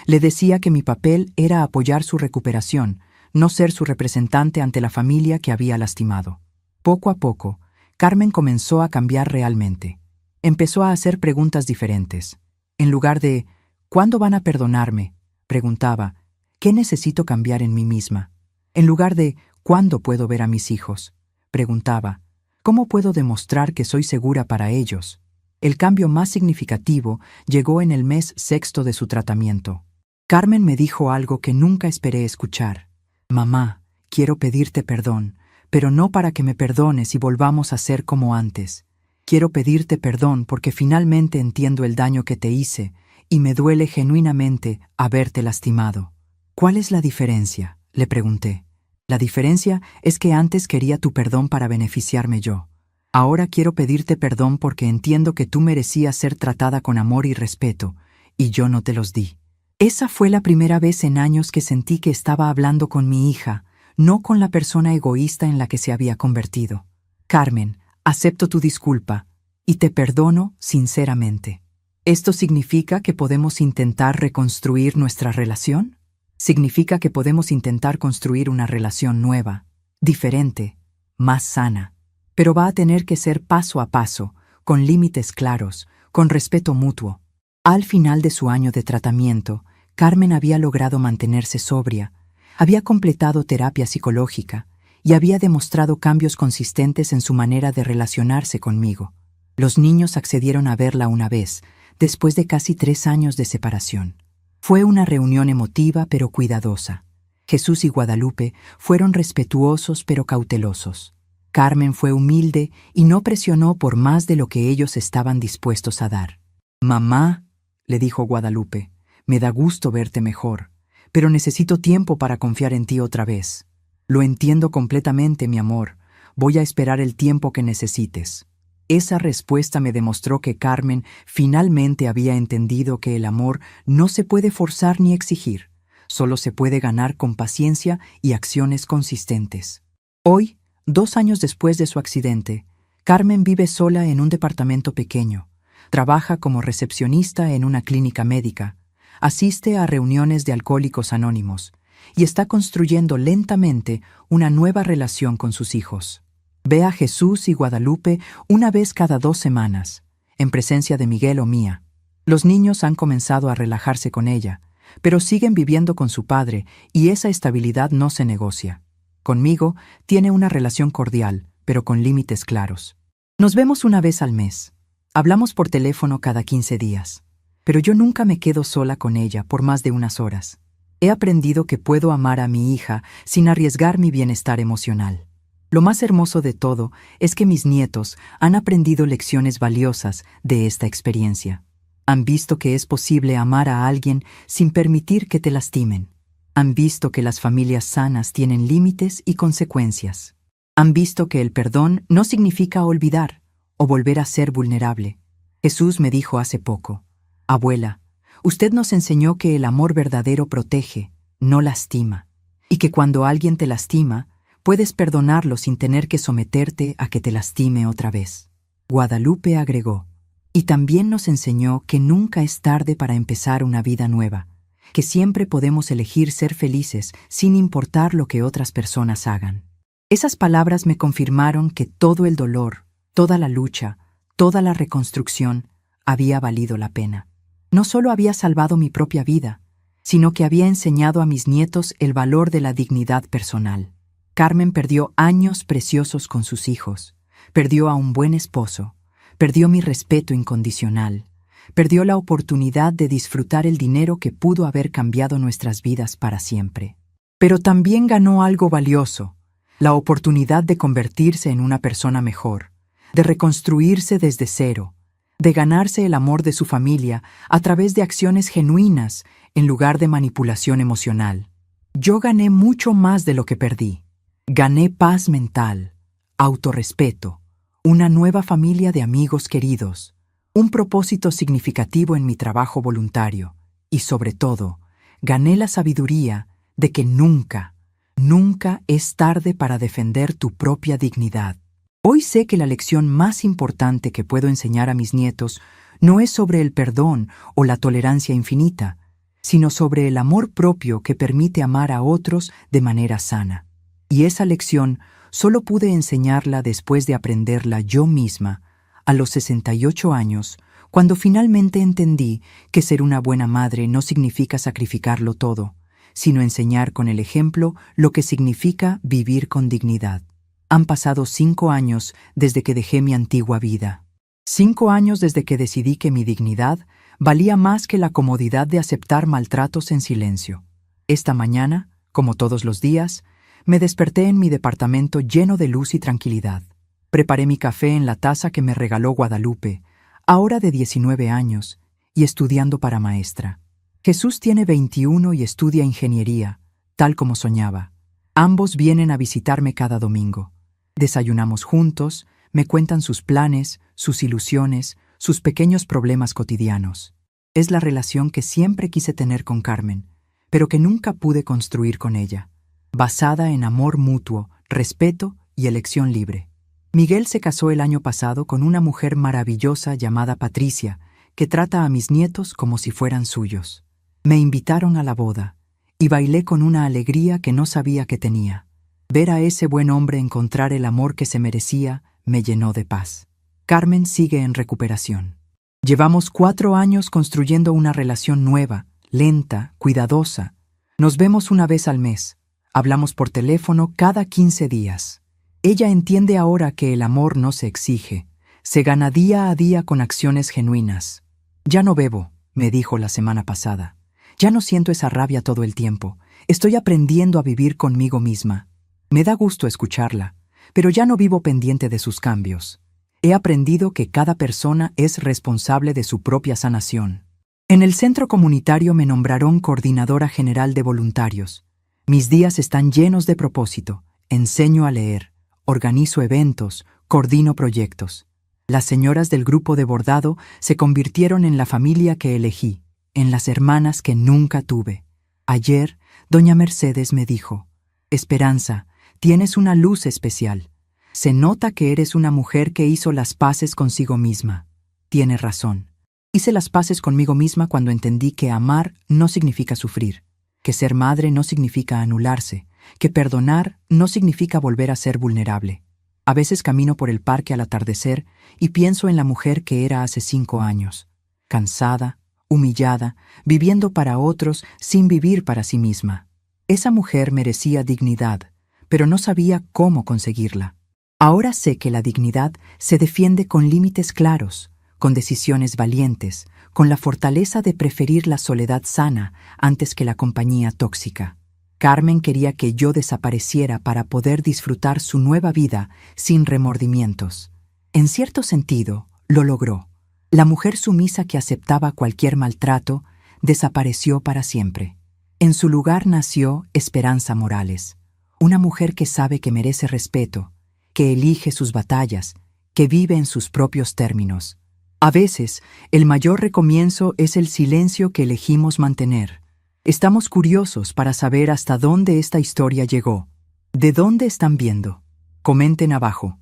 Le decía que mi papel era apoyar su recuperación, no ser su representante ante la familia que había lastimado. Poco a poco, Carmen comenzó a cambiar realmente. Empezó a hacer preguntas diferentes. En lugar de «¿Cuándo van a perdonarme?», preguntaba «¿Qué necesito cambiar en mí misma?». En lugar de «¿Cuándo puedo ver a mis hijos?», preguntaba «¿Cómo puedo demostrar que soy segura para ellos?». El cambio más significativo llegó en el mes 6 de su tratamiento. Carmen me dijo algo que nunca esperé escuchar. «Mamá, quiero pedirte perdón, pero no para que me perdones y volvamos a ser como antes. Quiero pedirte perdón porque finalmente entiendo el daño que te hice y me duele genuinamente haberte lastimado». «¿Cuál es la diferencia?», le pregunté. «La diferencia es que antes quería tu perdón para beneficiarme yo. Ahora quiero pedirte perdón porque entiendo que tú merecías ser tratada con amor y respeto, y yo no te los di». Esa fue la primera vez en años que sentí que estaba hablando con mi hija, no con la persona egoísta en la que se había convertido. «Carmen, acepto tu disculpa y te perdono sinceramente. ¿Esto significa que podemos intentar reconstruir nuestra relación?». Significa que podemos intentar construir una relación nueva, diferente, más sana. Pero va a tener que ser paso a paso, con límites claros, con respeto mutuo. Al final de su año de tratamiento, Carmen había logrado mantenerse sobria, había completado terapia psicológica y había demostrado cambios consistentes en su manera de relacionarse conmigo. Los niños accedieron a verla una vez, después de casi 3 años de separación. Fue una reunión emotiva pero cuidadosa. Jesús y Guadalupe fueron respetuosos pero cautelosos. Carmen fue humilde y no presionó por más de lo que ellos estaban dispuestos a dar. «Mamá», le dijo Guadalupe, «me da gusto verte mejor, pero necesito tiempo para confiar en ti otra vez. Lo entiendo completamente, mi amor. Voy a esperar el tiempo que necesites». Esa respuesta me demostró que Carmen finalmente había entendido que el amor no se puede forzar ni exigir, solo se puede ganar con paciencia y acciones consistentes. Hoy, 2 años después de su accidente, Carmen vive sola en un departamento pequeño, trabaja como recepcionista en una clínica médica, asiste a reuniones de Alcohólicos Anónimos y está construyendo lentamente una nueva relación con sus hijos. Ve a Jesús y Guadalupe una vez cada 2 semanas, en presencia de Miguel o mía. Los niños han comenzado a relajarse con ella, pero siguen viviendo con su padre y esa estabilidad no se negocia. Conmigo tiene una relación cordial, pero con límites claros. Nos vemos una vez al mes. Hablamos por teléfono cada 15 días. Pero yo nunca me quedo sola con ella por más de unas horas. He aprendido que puedo amar a mi hija sin arriesgar mi bienestar emocional. Lo más hermoso de todo es que mis nietos han aprendido lecciones valiosas de esta experiencia. Han visto que es posible amar a alguien sin permitir que te lastimen. Han visto que las familias sanas tienen límites y consecuencias. Han visto que el perdón no significa olvidar o volver a ser vulnerable. Jesús me dijo hace poco: «Abuela, usted nos enseñó que el amor verdadero protege, no lastima, y que cuando alguien te lastima, puedes perdonarlo sin tener que someterte a que te lastime otra vez». Guadalupe agregó: «Y también nos enseñó que nunca es tarde para empezar una vida nueva, que siempre podemos elegir ser felices sin importar lo que otras personas hagan». Esas palabras me confirmaron que todo el dolor, toda la lucha, toda la reconstrucción había valido la pena. No solo había salvado mi propia vida, sino que había enseñado a mis nietos el valor de la dignidad personal. Carmen perdió años preciosos con sus hijos, perdió a un buen esposo, perdió mi respeto incondicional, perdió la oportunidad de disfrutar el dinero que pudo haber cambiado nuestras vidas para siempre. Pero también ganó algo valioso, la oportunidad de convertirse en una persona mejor, de reconstruirse desde cero, de ganarse el amor de su familia a través de acciones genuinas en lugar de manipulación emocional. Yo gané mucho más de lo que perdí. Gané paz mental, autorrespeto, una nueva familia de amigos queridos, un propósito significativo en mi trabajo voluntario y, sobre todo, gané la sabiduría de que nunca, nunca es tarde para defender tu propia dignidad. Hoy sé que la lección más importante que puedo enseñar a mis nietos no es sobre el perdón o la tolerancia infinita, sino sobre el amor propio que permite amar a otros de manera sana. Y esa lección solo pude enseñarla después de aprenderla yo misma, a los 68 años, cuando finalmente entendí que ser una buena madre no significa sacrificarlo todo, sino enseñar con el ejemplo lo que significa vivir con dignidad. Han pasado 5 años desde que dejé mi antigua vida. 5 años desde que decidí que mi dignidad valía más que la comodidad de aceptar maltratos en silencio. Esta mañana, como todos los días, me desperté en mi departamento lleno de luz y tranquilidad. Preparé mi café en la taza que me regaló Guadalupe, ahora de 19 años, y estudiando para maestra. Jesús tiene 21 y estudia ingeniería, tal como soñaba. Ambos vienen a visitarme cada domingo. Desayunamos juntos, me cuentan sus planes, sus ilusiones, sus pequeños problemas cotidianos. Es la relación que siempre quise tener con Carmen, pero que nunca pude construir con ella, basada en amor mutuo, respeto y elección libre. Miguel se casó el año pasado con una mujer maravillosa llamada Patricia, que trata a mis nietos como si fueran suyos. Me invitaron a la boda, y bailé con una alegría que no sabía que tenía. Ver a ese buen hombre encontrar el amor que se merecía me llenó de paz. Carmen sigue en recuperación. Llevamos 4 años construyendo una relación nueva, lenta, cuidadosa. Nos vemos una vez al mes. Hablamos por teléfono cada 15 días. Ella entiende ahora que el amor no se exige, se gana día a día con acciones genuinas. Ya no bebo, me dijo la semana pasada. Ya no siento esa rabia todo el tiempo. Estoy aprendiendo a vivir conmigo misma. Me da gusto escucharla, pero ya no vivo pendiente de sus cambios. He aprendido que cada persona es responsable de su propia sanación. En el centro comunitario me nombraron coordinadora general de voluntarios. Mis días están llenos de propósito. Enseño a leer, organizo eventos, coordino proyectos. Las señoras del grupo de bordado se convirtieron en la familia que elegí, en las hermanas que nunca tuve. Ayer, doña Mercedes me dijo: Esperanza, tienes una luz especial. Se nota que eres una mujer que hizo las paces consigo misma. Tiene razón. Hice las paces conmigo misma cuando entendí que amar no significa sufrir, que ser madre no significa anularse, que perdonar no significa volver a ser vulnerable. A veces camino por el parque al atardecer y pienso en la mujer que era hace 5 años, cansada, humillada, viviendo para otros sin vivir para sí misma. Esa mujer merecía dignidad, pero no sabía cómo conseguirla. Ahora sé que la dignidad se defiende con límites claros, con decisiones valientes, con la fortaleza de preferir la soledad sana antes que la compañía tóxica. Carmen quería que yo desapareciera para poder disfrutar su nueva vida sin remordimientos. En cierto sentido, lo logró. La mujer sumisa que aceptaba cualquier maltrato desapareció para siempre. En su lugar nació Esperanza Morales, una mujer que sabe que merece respeto, que elige sus batallas, que vive en sus propios términos. A veces, el mayor recomienzo es el silencio que elegimos mantener. Estamos curiosos para saber hasta dónde esta historia llegó. ¿De dónde están viendo? Comenten abajo.